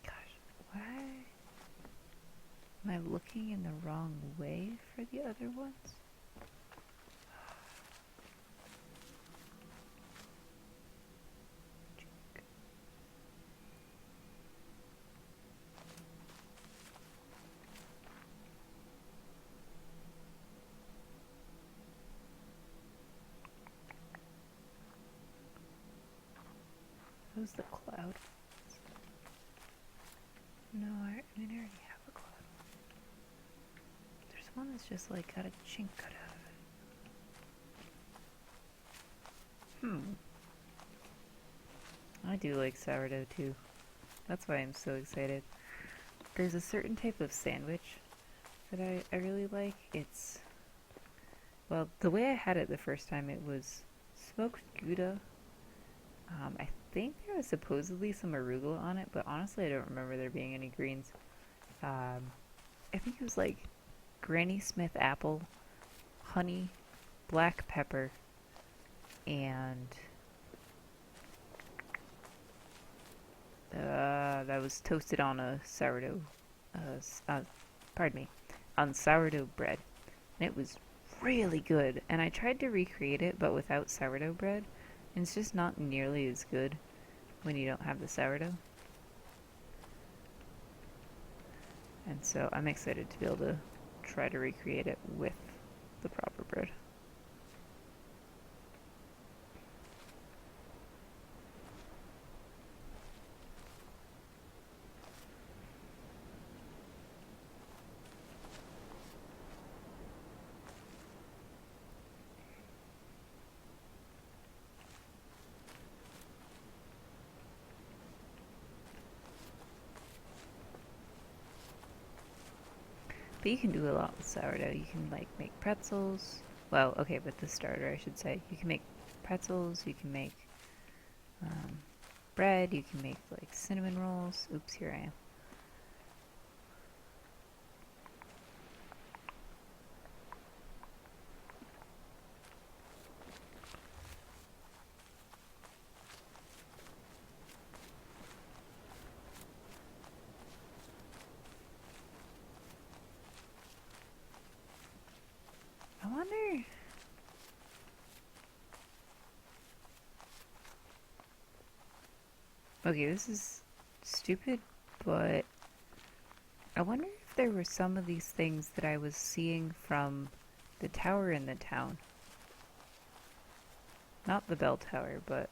Gosh, why am I looking in the wrong way for the other ones? Those the cloud? No, I mean I already have a cloud. There's one that's just like got a chink cut out of it. I do like sourdough too. That's why I'm so excited. There's a certain type of sandwich that I really like. It's, well, the way I had it the first time, it was smoked Gouda. I think there was supposedly some arugula on it, but honestly I don't remember there being any greens. I think it was like Granny Smith apple, honey, black pepper, and that was toasted on a sourdough, pardon me, on sourdough bread. And it was really good. And I tried to recreate it, but without sourdough bread. And it's just not nearly as good when you don't have the sourdough. And so I'm excited to be able to try to recreate it with the proper bread. But you can do a lot with sourdough. You can like make pretzels. Well, okay, but the starter, I should say. You can make pretzels. You can make um, bread. You can make like cinnamon rolls. Oops, here I am. I wonder. Okay, this is stupid, but I wonder if there were some of these things that I was seeing from the tower in the town. Not the bell tower, but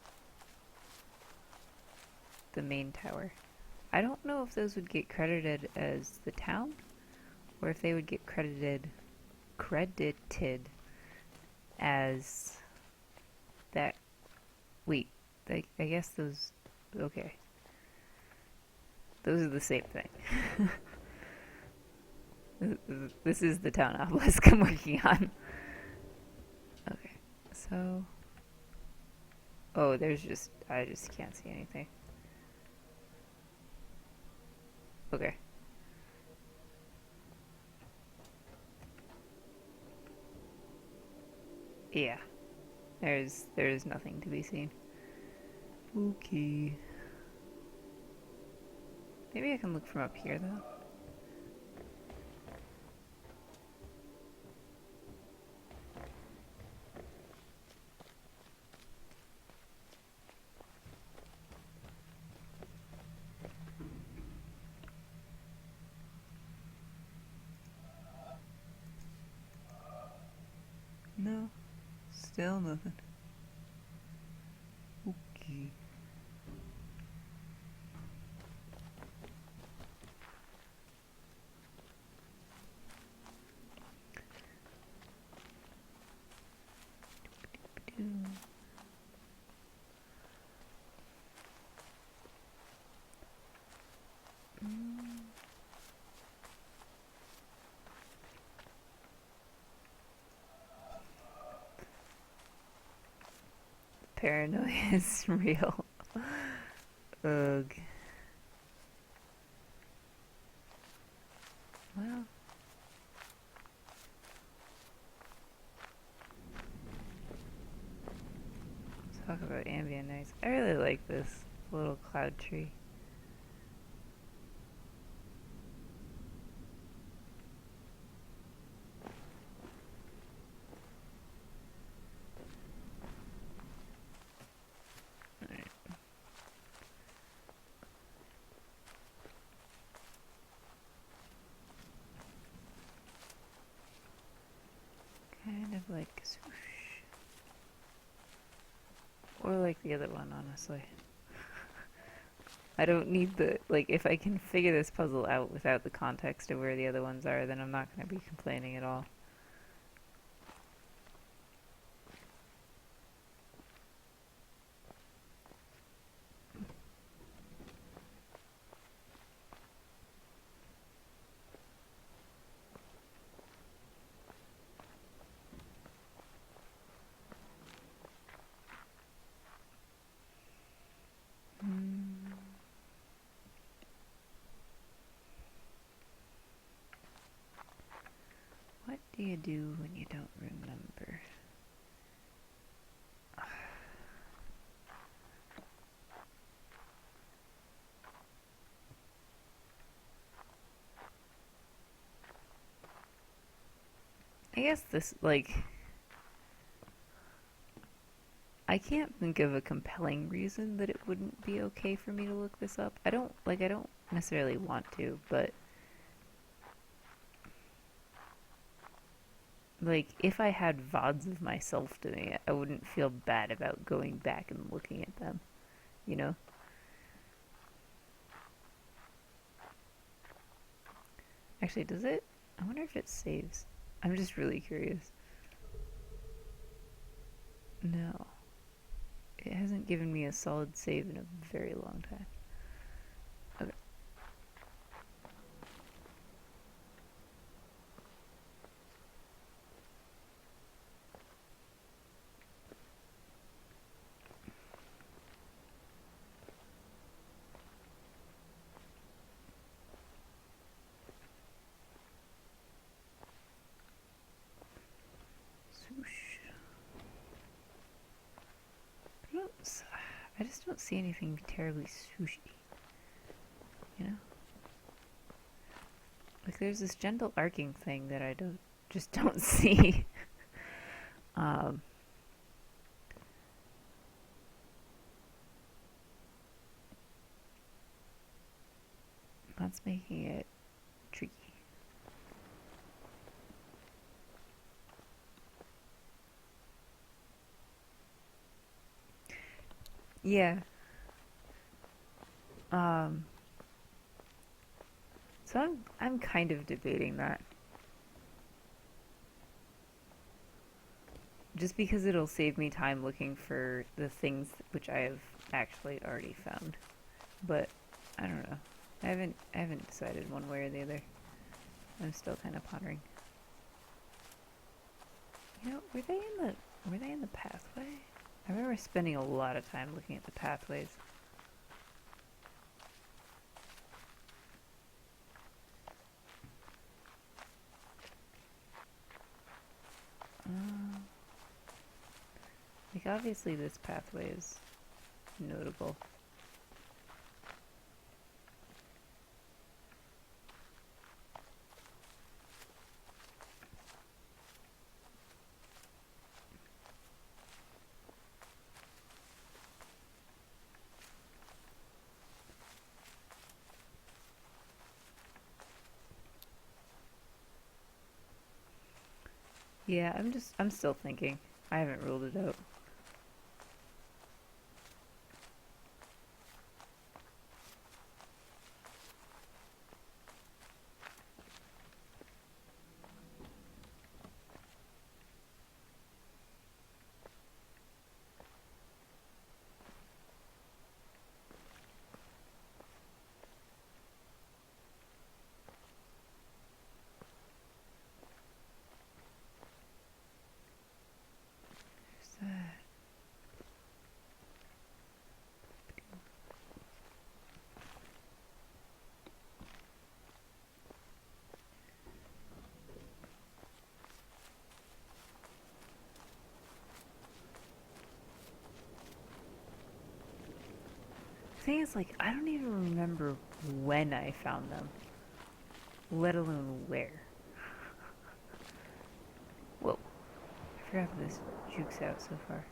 the main tower. I don't know if those would get credited as the town, or if they would get credited as that. Wait, I guess those. Okay, those are the same thing. This is the town obelisk I'm working on. Okay, so. Oh, I just can't see anything. Okay. Yeah. There's nothing to be seen. Okay. Maybe I can look from up here though. Still nothing. Okay. Paranoia is real. Ugh. Well, talk about ambient noise. I really like this little cloud tree. Alright. Kind of like swoosh. Or like the other one, honestly. I don't need the, like, if I can figure this puzzle out without the context of where the other ones are, then I'm not going to be complaining at all. What do you do when you don't remember? I guess this, like, I can't think of a compelling reason that it wouldn't be okay for me to look this up. I don't necessarily want to, but like, if I had VODs of myself doing it, I wouldn't feel bad about going back and looking at them, you know? Actually, does it? I wonder if it saves. I'm just really curious. No. It hasn't given me a solid save in a very long time. Okay. Swoosh. I just don't see anything terribly swooshy, you know? Like, there's this gentle arcing thing that I don't see. um, that's making it tricky. Yeah. Um, so I'm kind of debating that. Just because it'll save me time looking for the things which I have actually already found. But I don't know. I haven't decided one way or the other. I'm still kind of pondering. You know, were they in the pathway? I remember spending a lot of time looking at the pathways. Um, like, obviously this pathway is notable. Yeah, I'm still thinking. I haven't ruled it out. Where's that? The thing is, like, I don't even remember when I found them, let alone where. Whoa, I forgot that this jukes out so far.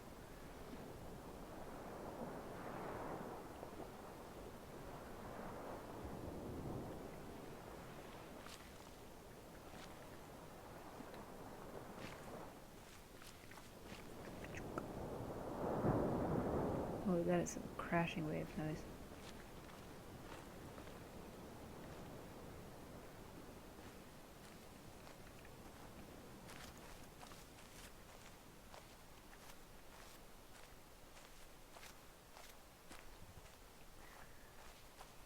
Oh, that is some crashing wave noise.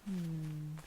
Hmm.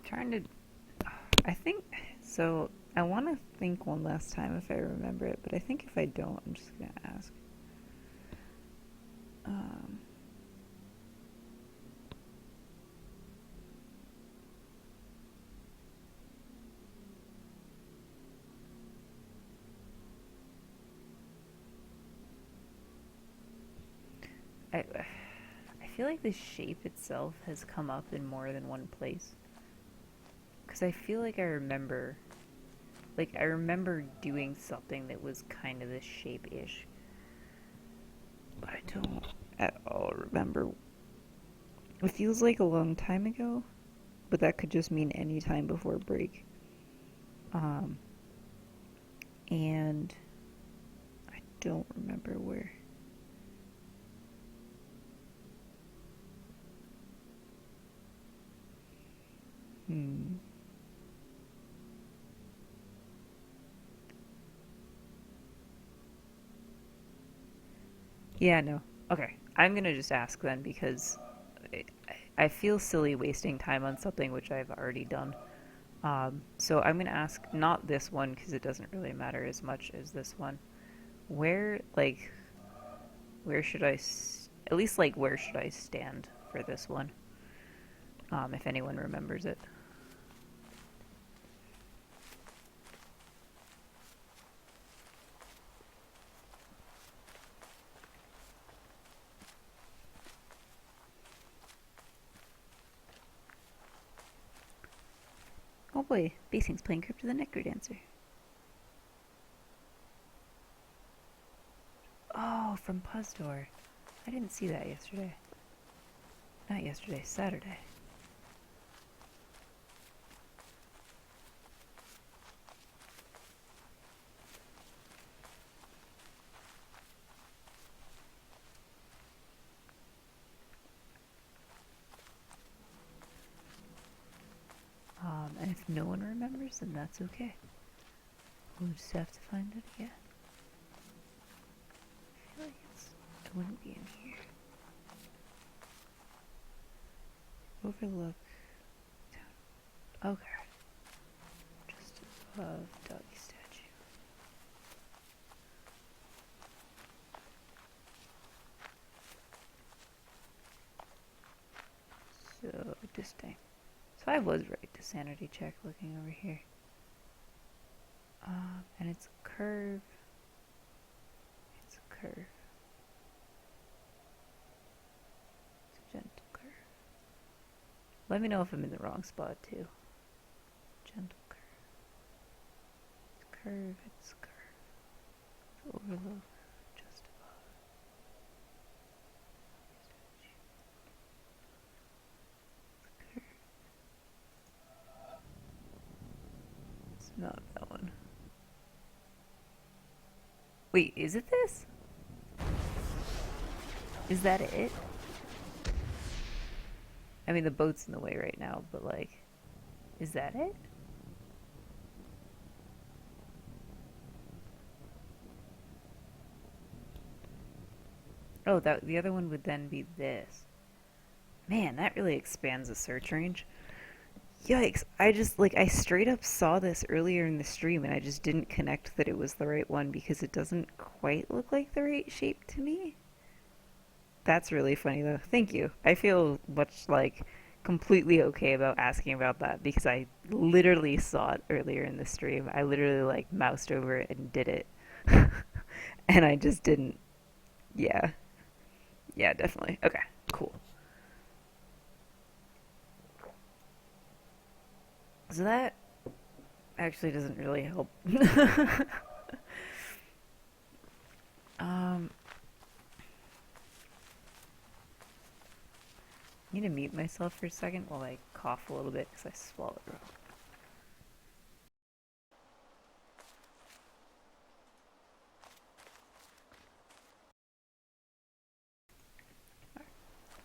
Trying to. I think. So, I want to think one last time if I remember it, but I think if I don't, I'm just gonna ask. Um. I feel like the shape itself has come up in more than one place. Because I feel like I remember doing something that was kind of this shape-ish. But I don't at all remember. It feels like a long time ago, but that could just mean any time before break. Um, and I don't remember where. Hmm. Yeah, no. Okay. I'm gonna just ask then because I, I feel silly wasting time on something which I've already done. So I'm gonna ask not this one because it doesn't really matter as much as this one. Where, like, where should at least, like, where should I stand for this one? If anyone remembers it. Oh boy, Basing's playing Crypt of the Necrodancer. Oh, from Puzdor. I didn't see that yesterday. Not yesterday, Saturday. And if no one remembers, then that's okay. We'll just have to find it again. I feel like it wouldn't be in here. Overlook town. Okay. Just above doggy statue. So, this time. So I was right to sanity check looking over here. And it's a curve. It's a curve. It's a gentle curve. Let me know if I'm in the wrong spot too. Gentle curve. It's curve, it's curve. It's overlook, just above. It's curve. It's not that one. Wait, is it this? Is that it? I mean, the boat's in the way right now, but like, is that it? Oh, that the other one would then be this. Man, that really expands the search range. Yikes. I just, like, I straight up saw this earlier in the stream and I just didn't connect that it was the right one because it doesn't quite look like the right shape to me. That's really funny though. Thank you. I feel much like completely okay about asking about that because I literally saw it earlier in the stream. I literally like moused over it and did it. And I just didn't. Yeah. Yeah, definitely. Okay, cool. So that actually doesn't really help. um, I need to mute myself for a second while I cough a little bit because I swallowed wrong.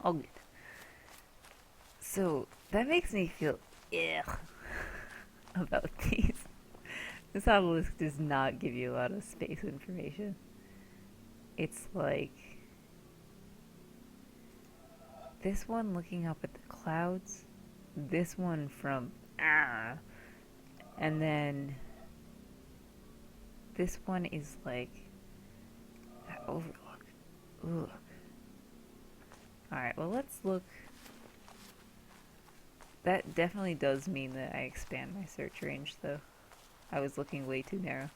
All good. So that makes me feel ugh about these. This obelisk does not give you a lot of space information. It's like this one looking up at the clouds, this one from and then this one is like that overlook. Ugh. Alright, well let's look. That definitely does mean that I expand my search range though. I was looking way too narrow.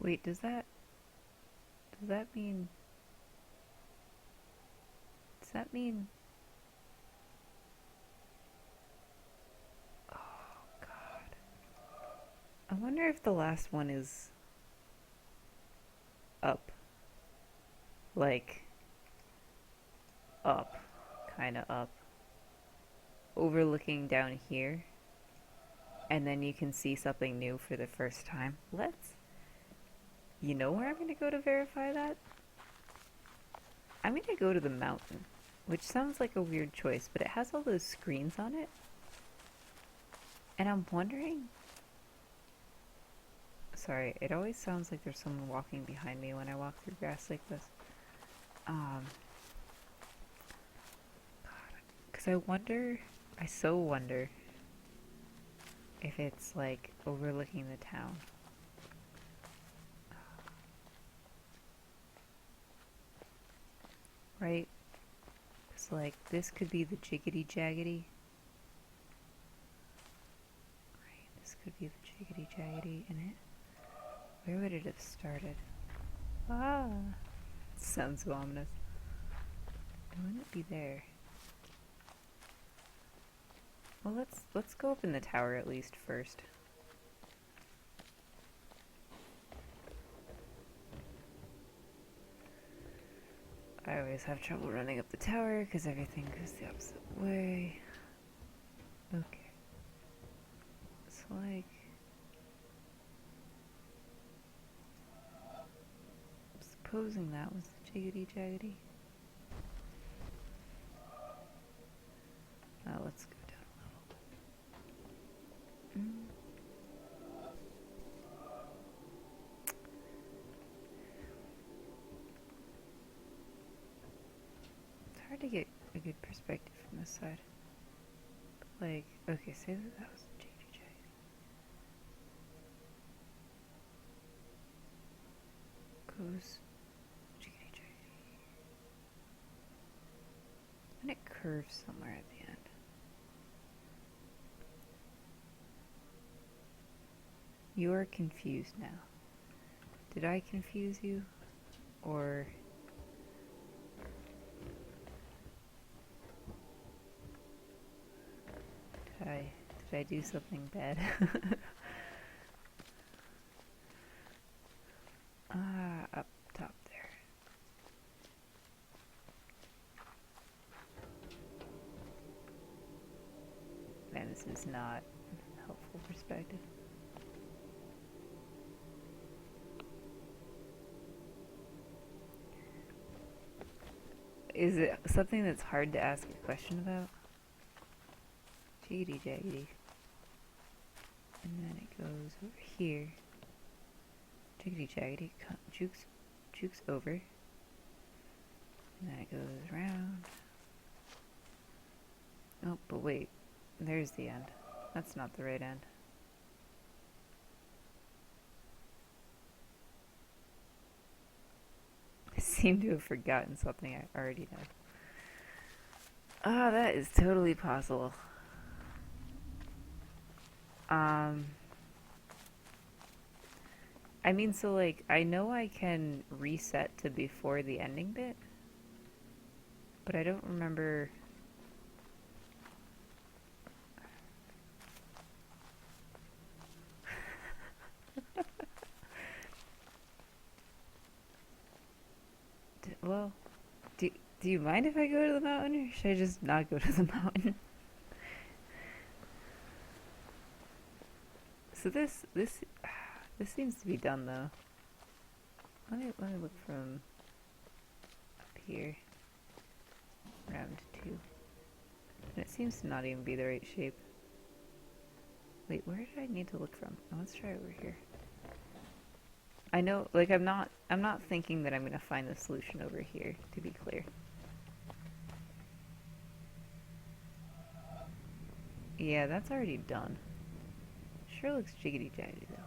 Wait, does that mean does that mean oh god. I wonder if the last one is up. Like up. Kinda up. Overlooking down here. And then you can see something new for the first time. You know where I'm gonna go to verify that? I'm gonna go to the mountain, which sounds like a weird choice, but it has all those screens on it. And I'm wondering. Sorry, it always sounds like there's someone walking behind me when I walk through grass like this. Because I so wonder if it's like overlooking the town. Right? Because like this could be the jiggity jaggedy. Right, this could be the jiggity jaggedy in it. Where would it have started? Ah! Sounds so ominous. It wouldn't be there. Well, let's go up in the tower at least first. I always have trouble running up the tower because everything goes the opposite way. Okay. It's like supposing that was the jiggity jaggedy. Now let's go down a level. It's hard to get a good perspective from this side. like, okay, say that was JDJ. Goes JDJ. And it curves somewhere at the end. You are confused now. Did I confuse you? Or did I do something bad? Up top there. Man, this is not a helpful perspective. Is it something that's hard to ask a question about? Jiggity jaggedy. And then it goes over here. Jiggity jaggedy. Jukes over. And then it goes around. Oh, but wait. There's the end. That's not the right end. I seem to have forgotten something I already know. Ah, that is totally possible. I mean, so like, I know I can reset to before the ending bit, but I don't remember. Well, do you mind if I go to the mountain, or should I just not go to the mountain? So this seems to be done though. Let me look from up here. Round 2. And it seems to not even be the right shape. Wait, where did I need to look from? Oh, let's try over here. I know, like, I'm not thinking that I'm gonna find the solution over here, to be clear. Yeah, that's already done. Sure looks jiggity jaggedy though.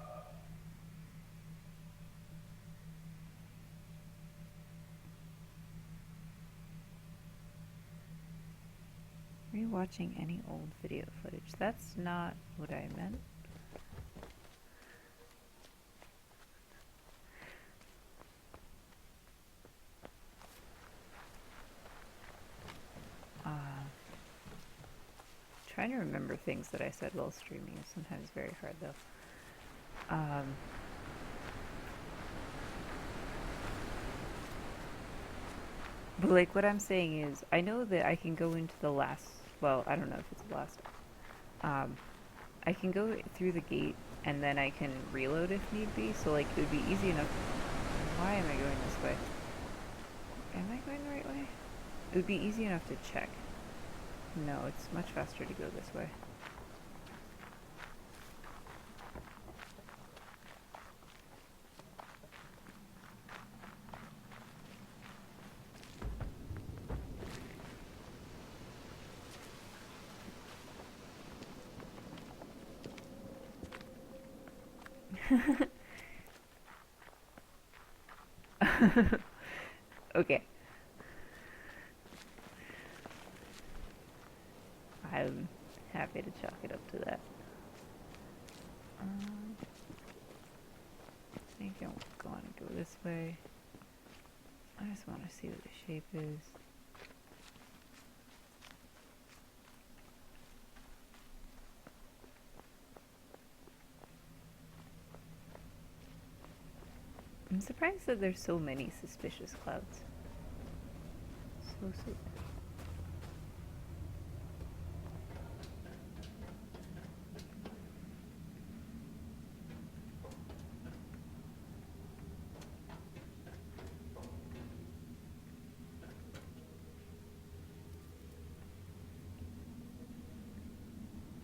Rewatching any old video footage. That's not what I meant. Trying to remember things that I said while streaming is sometimes very hard though. But like what I'm saying is, I know that I can go into the last, well, I don't know if it's the last. I can go through the gate and then I can reload if need be. So like it would be easy enough. Why am I going this way? Am I going the right way? It would be easy enough to check. No, it's much faster to go this way. Okay. I'm happy to chalk it up to that. I think I want to go this way. I just want to see what the shape is. I'm surprised that there's so many suspicious clouds. So many.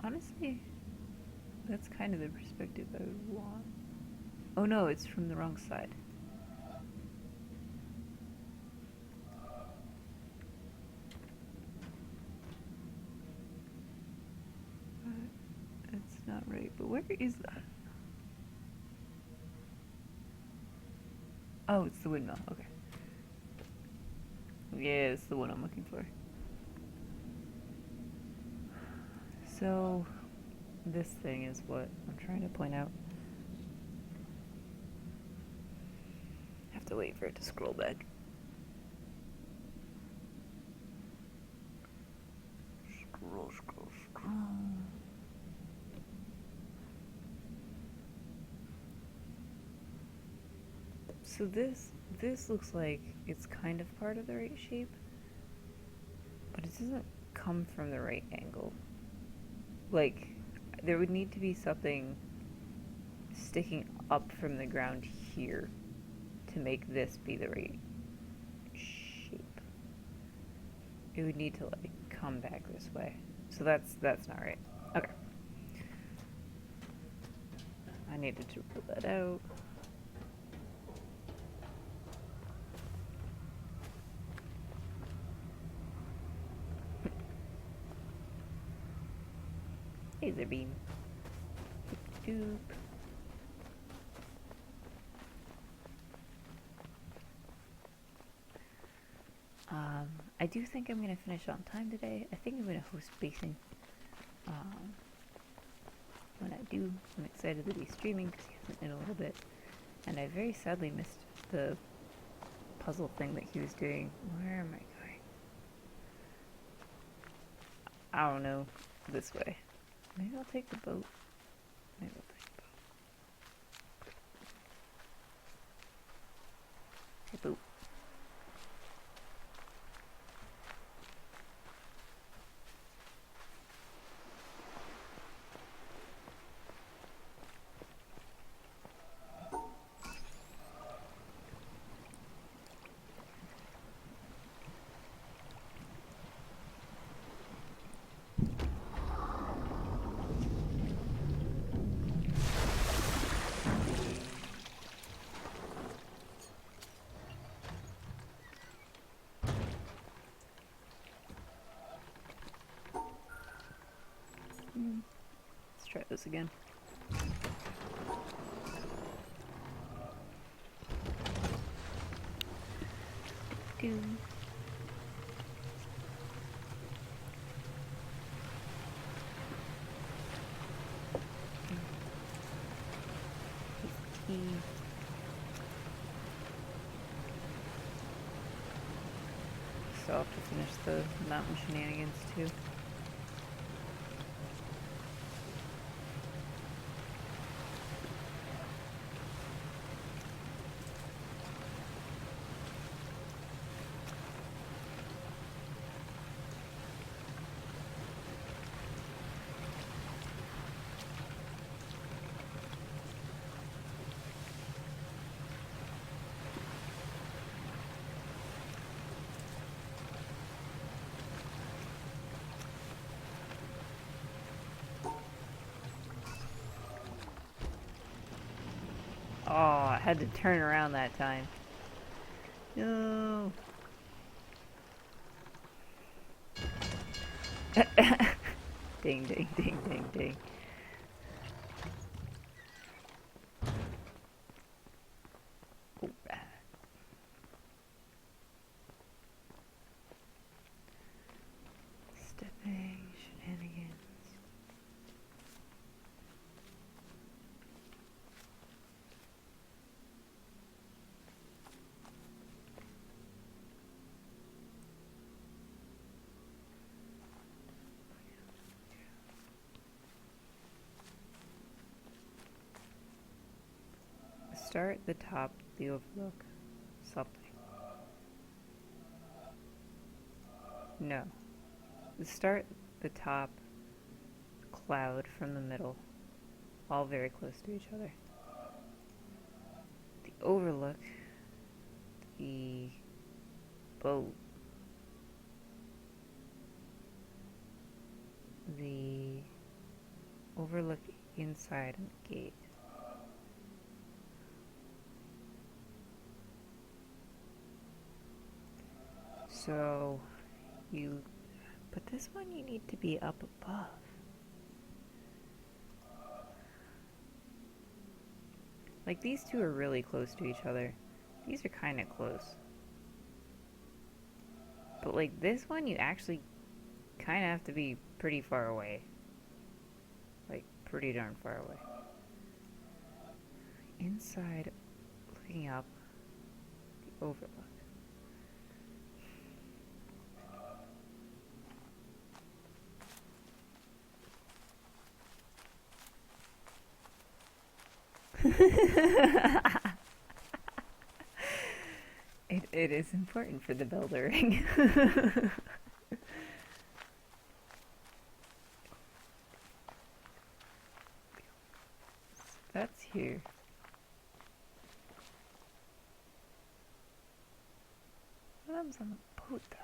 Honestly, that's kind of the perspective I would want. Oh no, it's from the wrong side. It's not right, but where is that? Oh, it's the windmill. Okay. Yeah, it's the one I'm looking for. So, this thing is what I'm trying to point out. I have to wait for it to scroll back. Scroll, scroll, scroll. So this looks like it's kind of part of the right shape, but it doesn't come from the right angle. Like, there would need to be something sticking up from the ground here to make this be the right shape. It would need to like come back this way. So that's not right. Okay. I needed to rule that out. Laser beam. Doop. I do think I'm going to finish on time today. I think I'm going to host basing. When I do, I'm excited to be streaming because he hasn't in a little bit. And I very sadly missed the puzzle thing that he was doing. Where am I going? I don't know. This way. Maybe I'll take the boat. Maybe I'll take the boat. Hey, boat. Let's try this again. Do. Key. So I'll have to finish the mountain shenanigans too. Oh, I had to turn around that time. No. Ding, ding, ding, ding, ding. Alright. Stepping shenanigans. Start the top, the overlook, something. No. Start the top, cloud from the middle, all very close to each other. The overlook, the boat, the overlook inside and the gate. So but this one you need to be up above. Like, these two are really close to each other. These are kind of close. But, like, this one, you actually kind of have to be pretty far away. Like, pretty darn far away. Inside, looking up, the overlook. It is important for the bell to ring. That's here. What happens on the boat, though?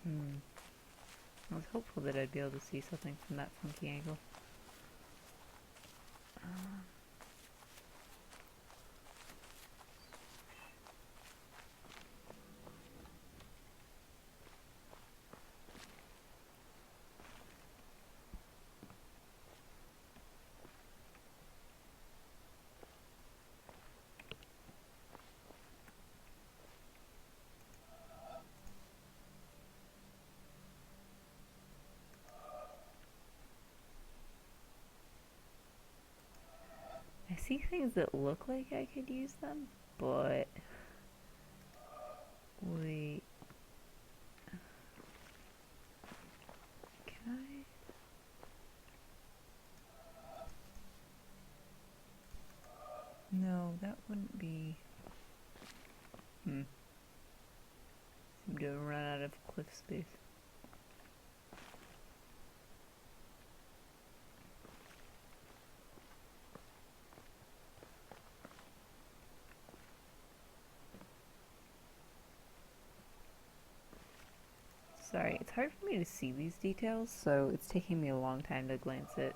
Hmm. I was hopeful that I'd be able to see something from that funky angle. I see things that look like I could use them, but wait, can I? No, that wouldn't be. Seem to have run out of cliff space. Sorry, it's hard for me to see these details, so it's taking me a long time to glance at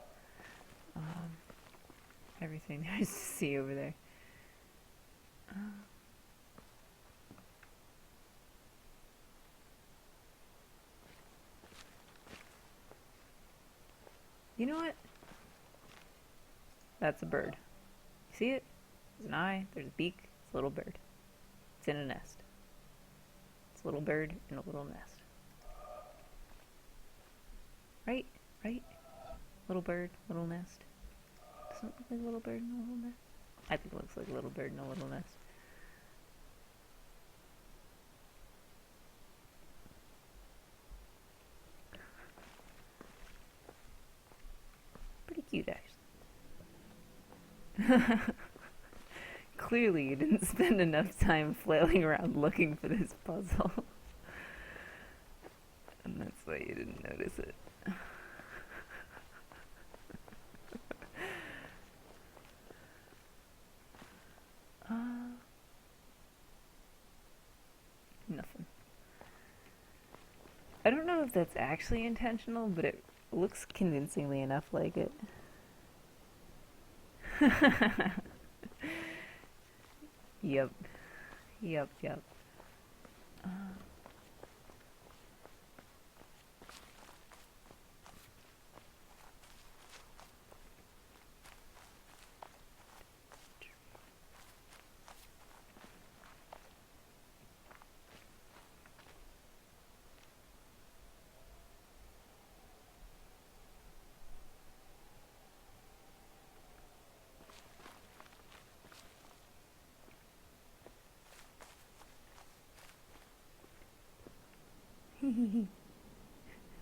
everything there is to see over there. You know what? That's a bird. You see it? There's an eye, there's a beak, it's a little bird. It's in a nest. It's a little bird in a little nest. Right? Right? Little bird, little nest. Doesn't it look like a little bird in a little nest? I think it looks like a little bird in a little nest. Pretty cute, actually. Clearly, you didn't spend enough time flailing around looking for this puzzle. And that's why you didn't notice it. Nothing. I don't know if that's actually intentional, but it looks convincingly enough like it. Yep. Yup, yup. Uh,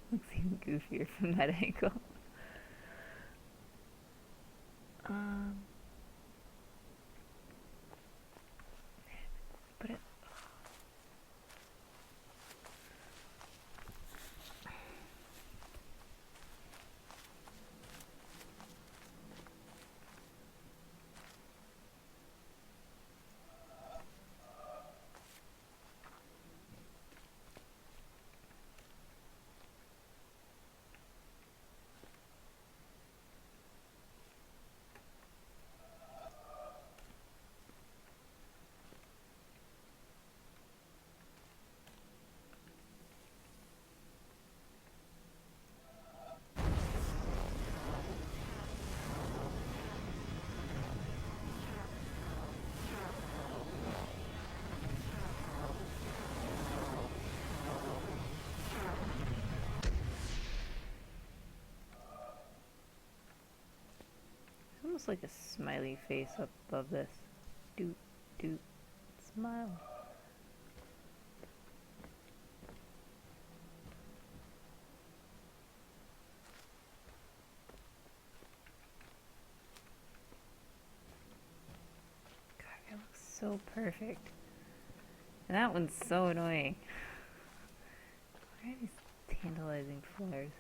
looks even goofier from that angle. Um, but it, it's almost like a smiley face up above this. Doot, doot, smile. God, it looks so perfect. And that one's so annoying. Why are these tantalizing flowers?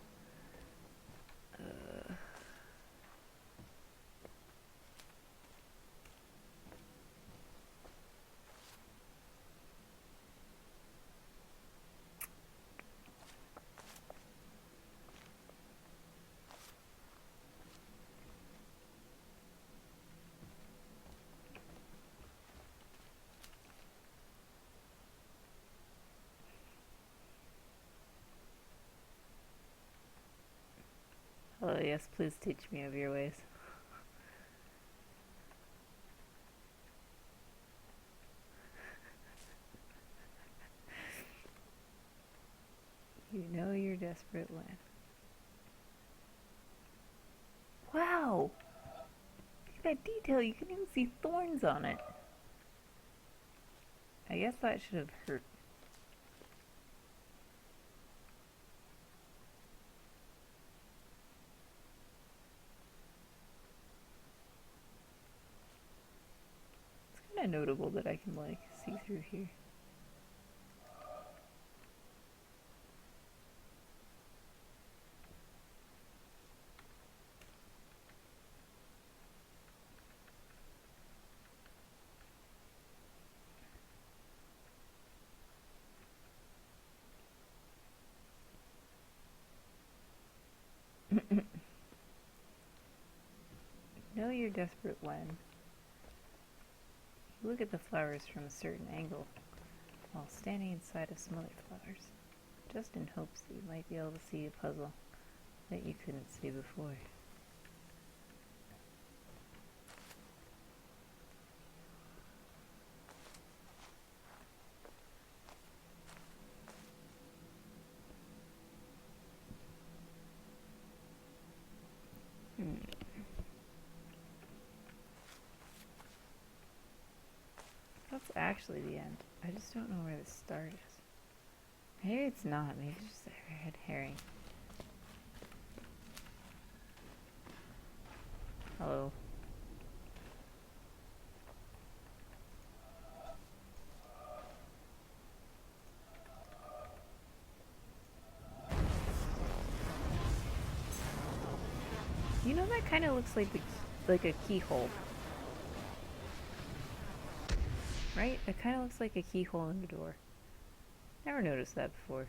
Oh yes, please teach me of your ways. You know you're desperate when. Wow! Look at that detail, you can even see thorns on it. I guess that should have hurt. It's kind of notable that I can, like, see through here. Know you're desperate when you look at the flowers from a certain angle while standing inside of some other flowers, just in hopes that you might be able to see a puzzle that you couldn't see before. That's actually the end. I just don't know where the start is. Maybe it's not. Maybe it's just a red herring. Hello. You know, that kind of looks like a keyhole. Right? It kind of looks like a keyhole in the door. Never noticed that before.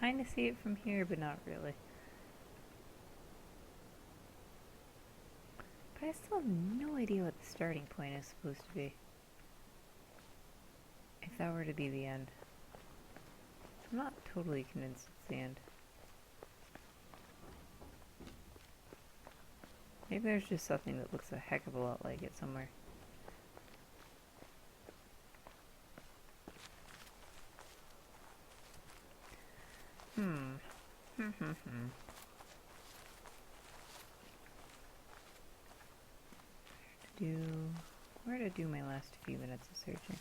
kind of see it from here, but not really. But I still have no idea what the starting point is supposed to be. If that were to be the end. I'm not totally convinced it's the end. Maybe there's just something that looks a heck of a lot like it somewhere. Where to do my last few minutes of searching?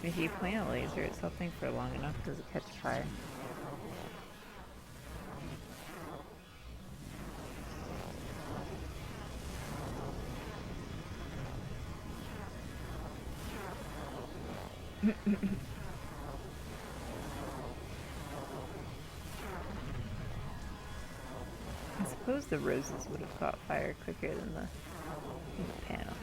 If you point a laser at something for long enough, does it catch fire? I suppose the roses would have caught fire quicker than the panel.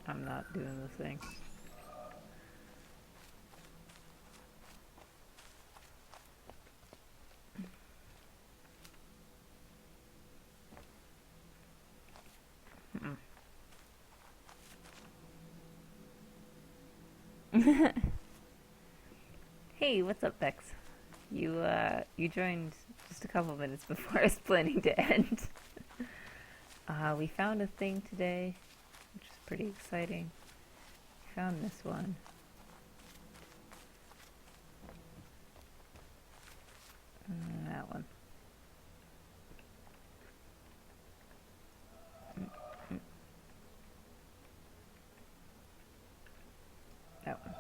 I'm not doing the thing. Hey, what's up, Bex? You joined just a couple minutes before I was planning to end. We found a thing today, which is pretty exciting. We found this one. That one. That one.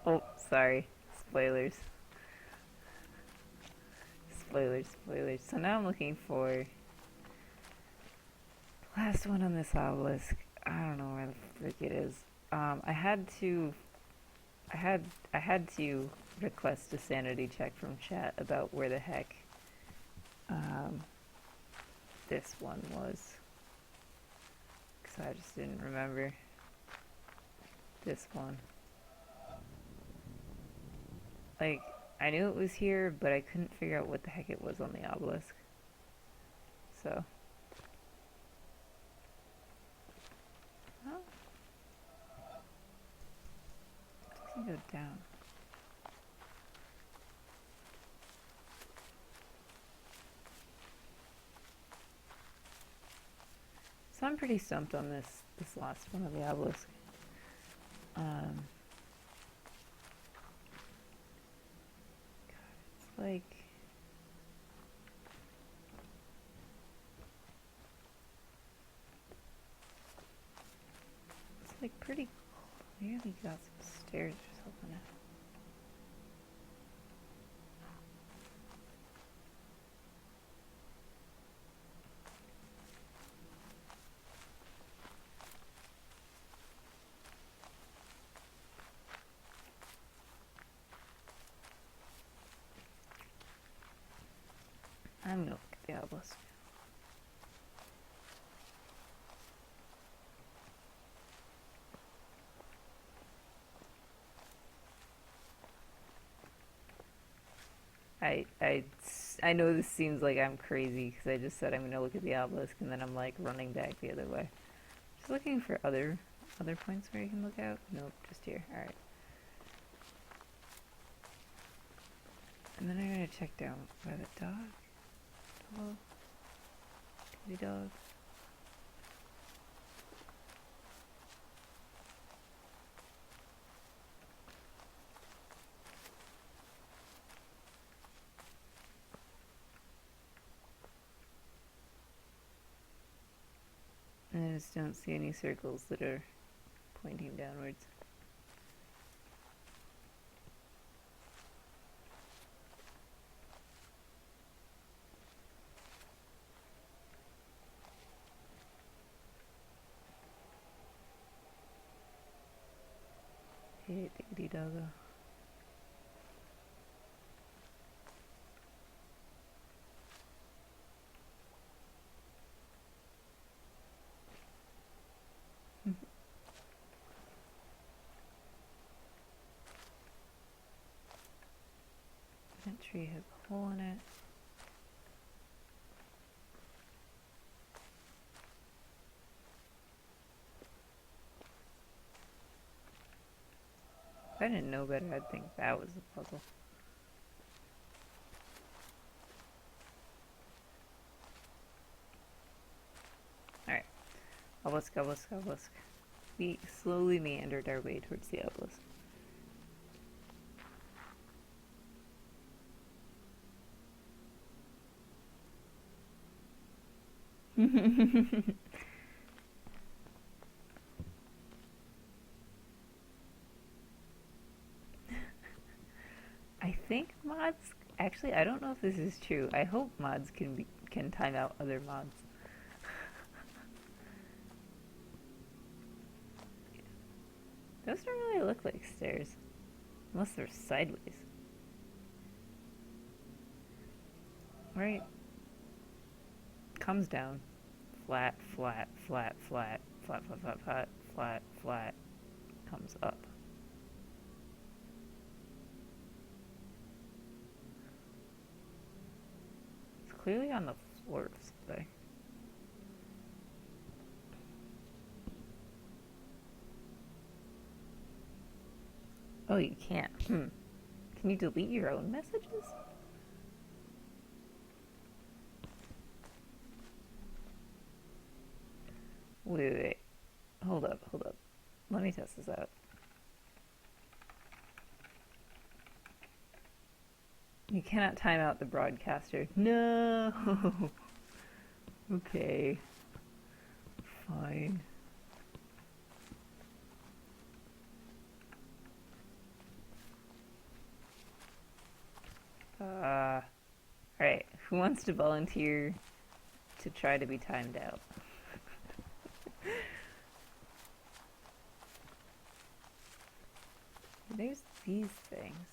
Oh, sorry. Spoilers. Spoilers. So now I'm looking for the last one on this obelisk. I don't know where the frick it is. I had to request a sanity check from chat about where the heck this one was. Because so I just didn't remember this one. Like, I knew it was here, but I couldn't figure out what the heck it was on the obelisk. So. Oh. It doesn't go down. So I'm pretty stumped on this last one of the obelisk. God, it's like pretty clearly got some stairs or something. I'm gonna look at the obelisk. I know this seems like I'm crazy because I just said I'm gonna look at the obelisk and then I'm like running back the other way. Just looking for other points where you can look out. Nope, just here. All right. And then I'm gonna check down by the dog. Hello, kitty dog. And I just don't see any circles that are pointing downwards. Hey, diggity doggo. That tree has a hole in it. If I didn't know better, I'd think that was the puzzle. Alright. Obelisk, obelisk, obelisk. We slowly meandered our way towards the obelisk. I think mods. Actually, I don't know if this is true. I hope mods can time out other mods. Those don't really look like stairs, unless they're sideways. Right. Comes down. Flat, flat, flat, flat, flat, flat, flat, flat, flat, flat. Comes up. It's clearly on the floor of something. Oh, you can't. Can you delete your own messages? Wait. Hold up. Let me test this out. You cannot time out the broadcaster. No! Okay. Fine. Alright. Who wants to volunteer to try to be timed out? There's these things.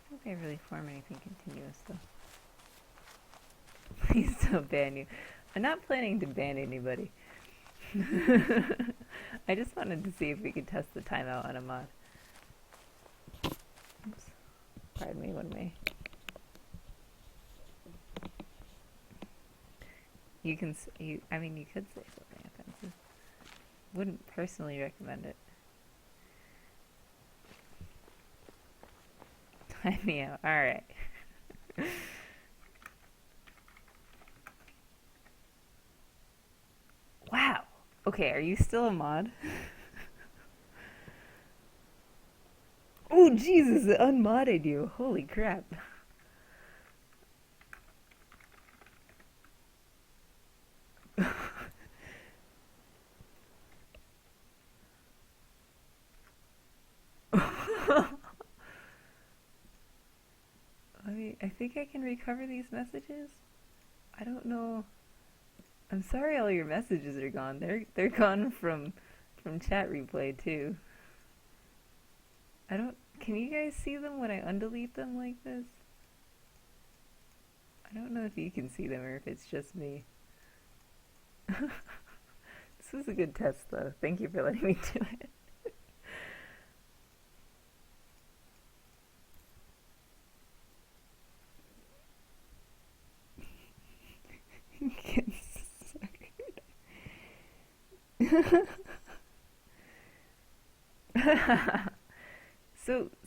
I don't think I really form anything continuous though. Please don't ban you. I'm not planning to ban anybody. I just wanted to see if we could test the timeout on a mod. Oops. Pardon me, one may. You can, I mean, you could say something offensive. Wouldn't personally recommend it. Time me out. Alright. Wow. Okay, are you still a mod? Oh, Jesus, it unmodded you. Holy crap. I think I can recover these messages. I don't know. I'm sorry all your messages are gone. They're gone from chat replay too. I don't Can you guys see them when I undelete them like this? I don't know if you can see them or if it's just me. This was a good test though. Thank you for letting me do it. Get suckered.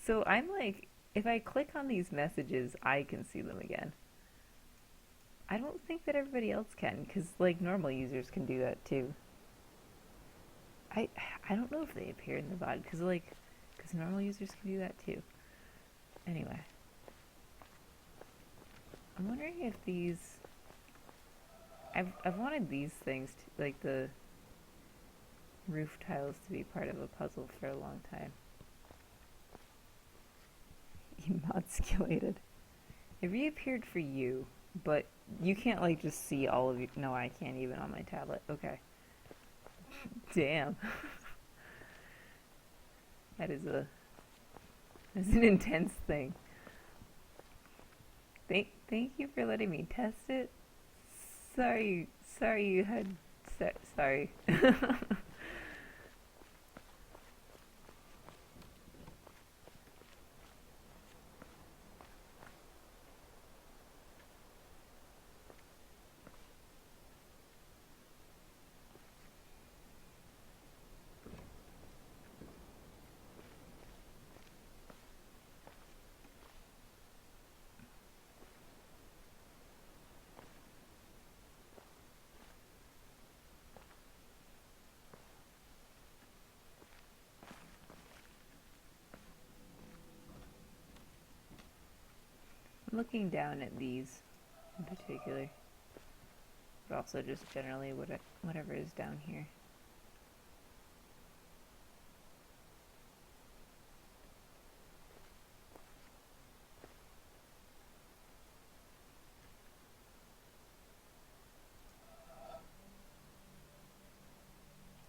So I'm like, if I click on these messages, I can see them again. I don't think that everybody else can, because like normal users can do that too. I I don't know if they appear in the VOD, because normal users can do that too. Anyway, I'm wondering if I've wanted these things to, like the roof tiles, to be part of a puzzle for a long time. Emasculated. It reappeared for you, but you can't like just see all of you. No, I can't even on my tablet. Okay. Damn. That is that's an intense thing. Thank you for letting me test it. Sorry you had sorry. I'm looking down at these in particular, but also just generally whatever is down here.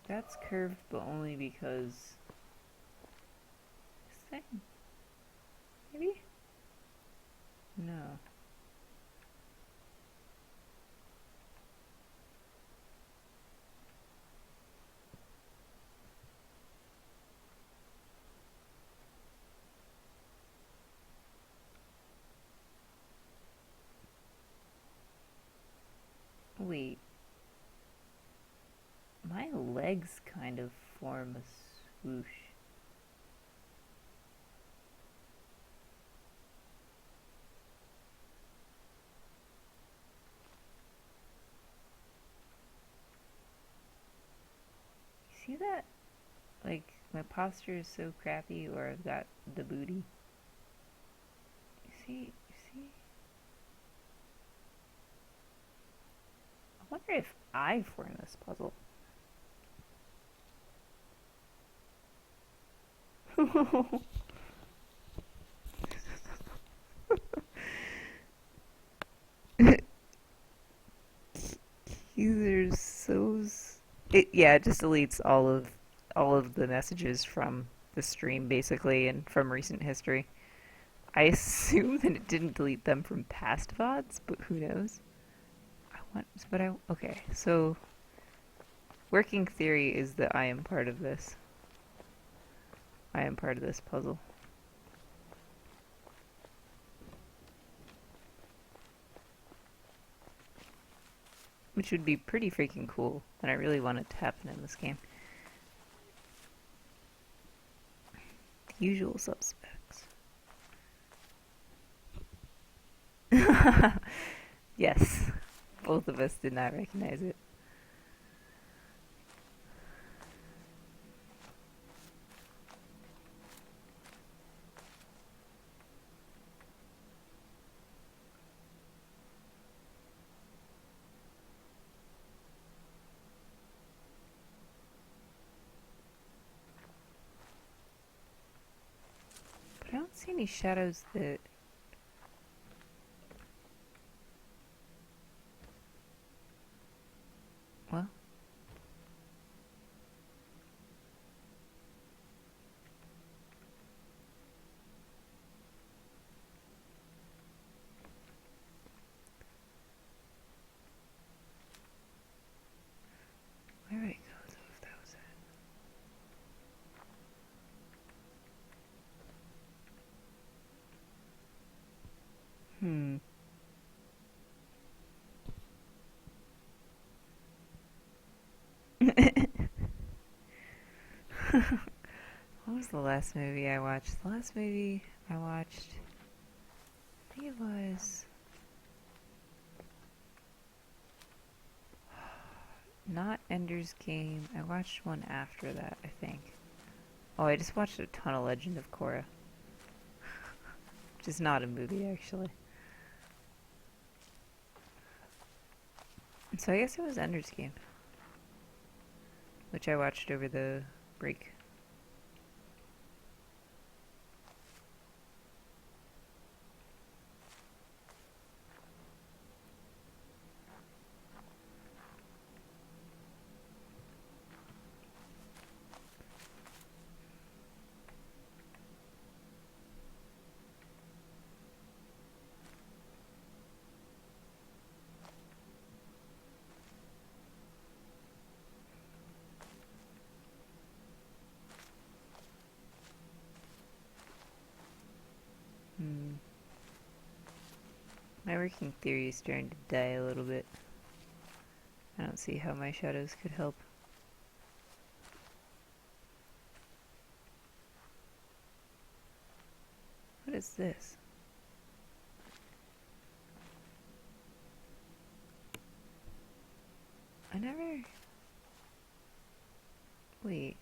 That's curved, but only because this thing, maybe? No. Wait. My legs kind of form a swoosh. You see that? Like, my posture is so crappy, or I've got the booty. You see? I wonder if I form this puzzle. Users so yeah, it just deletes all of the messages from the stream basically and from recent history. I assume that it didn't delete them from past VODs, but who knows? I What? But I okay. So working theory is that I am part of this. I am part of this puzzle. Which would be pretty freaking cool, and I really want it to happen in this game. The usual suspects. Yes, both of us did not recognize it. But I don't see any shadows that... Well... Where would I go though if that was it? What was the last movie I watched? The last movie I watched... I think it was... Not Ender's Game. I watched one after that, I think. Oh, I just watched a ton of Legend of Korra. Which is not a movie, actually. So I guess it was Ender's Game. Which I watched over the break. Hmm. My working theory is starting to die a little bit. I don't see how my shadows could help. What is this? I never... Wait.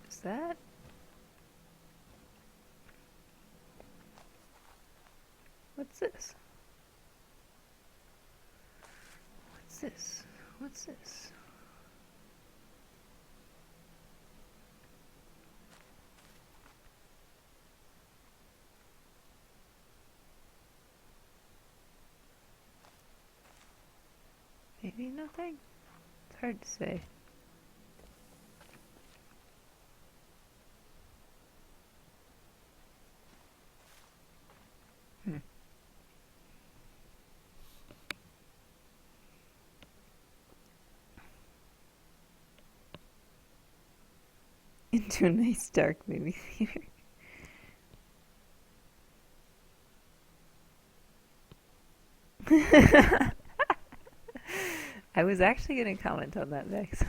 Is that... What's this? What's this? What's this? Maybe nothing? It's hard to say. Hmm. Into a nice dark movie theater. I was actually going to comment on that, Vex.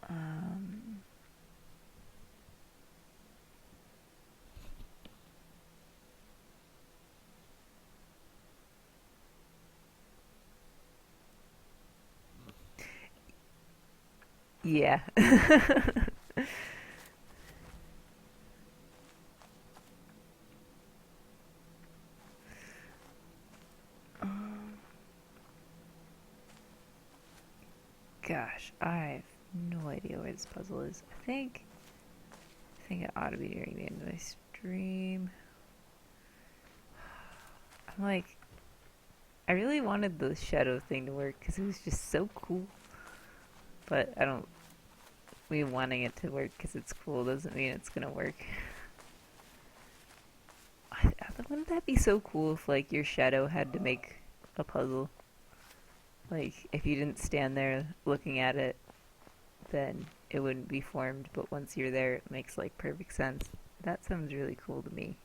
um, yeah. um, Gosh, I have no idea where this puzzle is. I think it ought to be nearing the end of my stream. I'm like, I really wanted the shadow thing to work because it was just so cool. But I don't. Me wanting it to work because it's cool doesn't mean it's gonna work. Wouldn't that be so cool if like your shadow had to make a puzzle? Like if you didn't stand there looking at it, then it wouldn't be formed. But once you're there, it makes like perfect sense. That sounds really cool to me.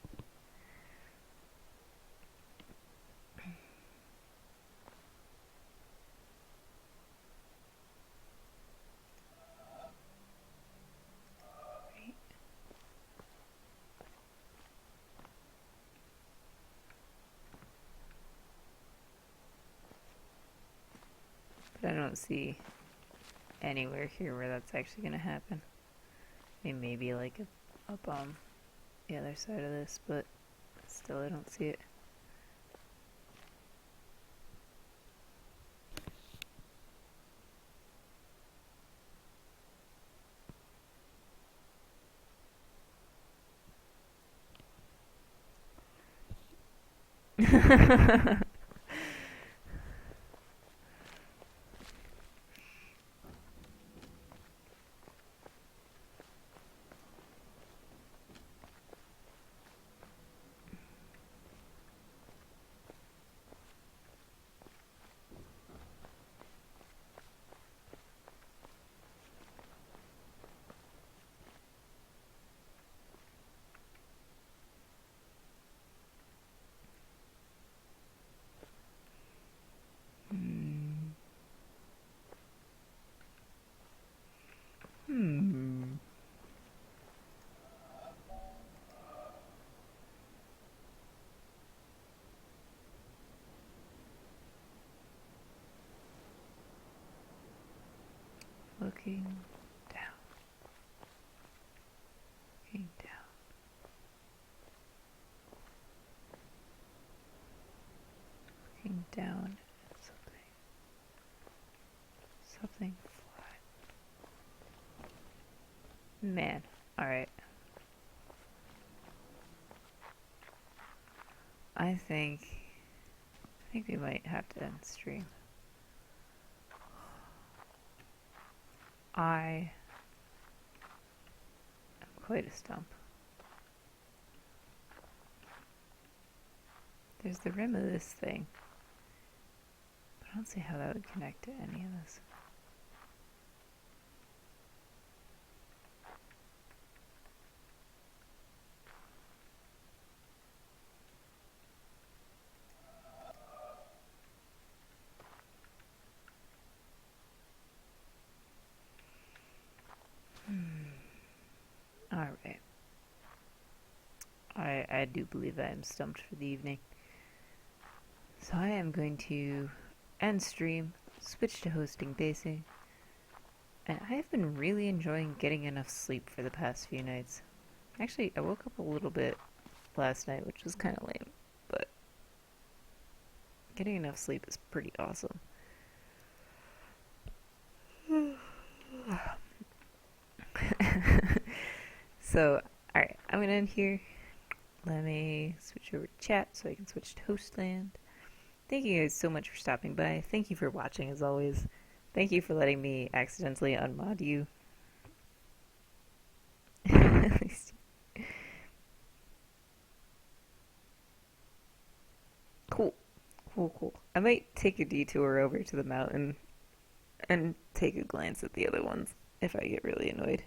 But I don't see anywhere here where that's actually gonna happen. I mean, maybe like up on the other side of this, but still I don't see it. Hmm. Hmm. Looking down, looking down, looking down at something, something flat. Man, alright. I think we might have to end stream. I am quite a stump. There's the rim of this thing, but I don't see how that would connect to any of this. Alright. I do believe I am stumped for the evening. So I am going to end stream, switch to hosting Daisy, and I have been really enjoying getting enough sleep for the past few nights. Actually, I woke up a little bit last night, which was kind of lame, but getting enough sleep is pretty awesome. So, alright, I'm gonna end here. Let me switch over to chat so I can switch to Hostland. Thank you guys so much for stopping by. Thank you for watching as always. Thank you for letting me accidentally unmod you. Cool. Cool, cool. I might take a detour over to the mountain and take a glance at the other ones if I get really annoyed.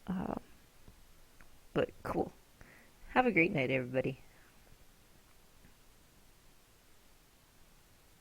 Um, but cool. Have a great night, everybody.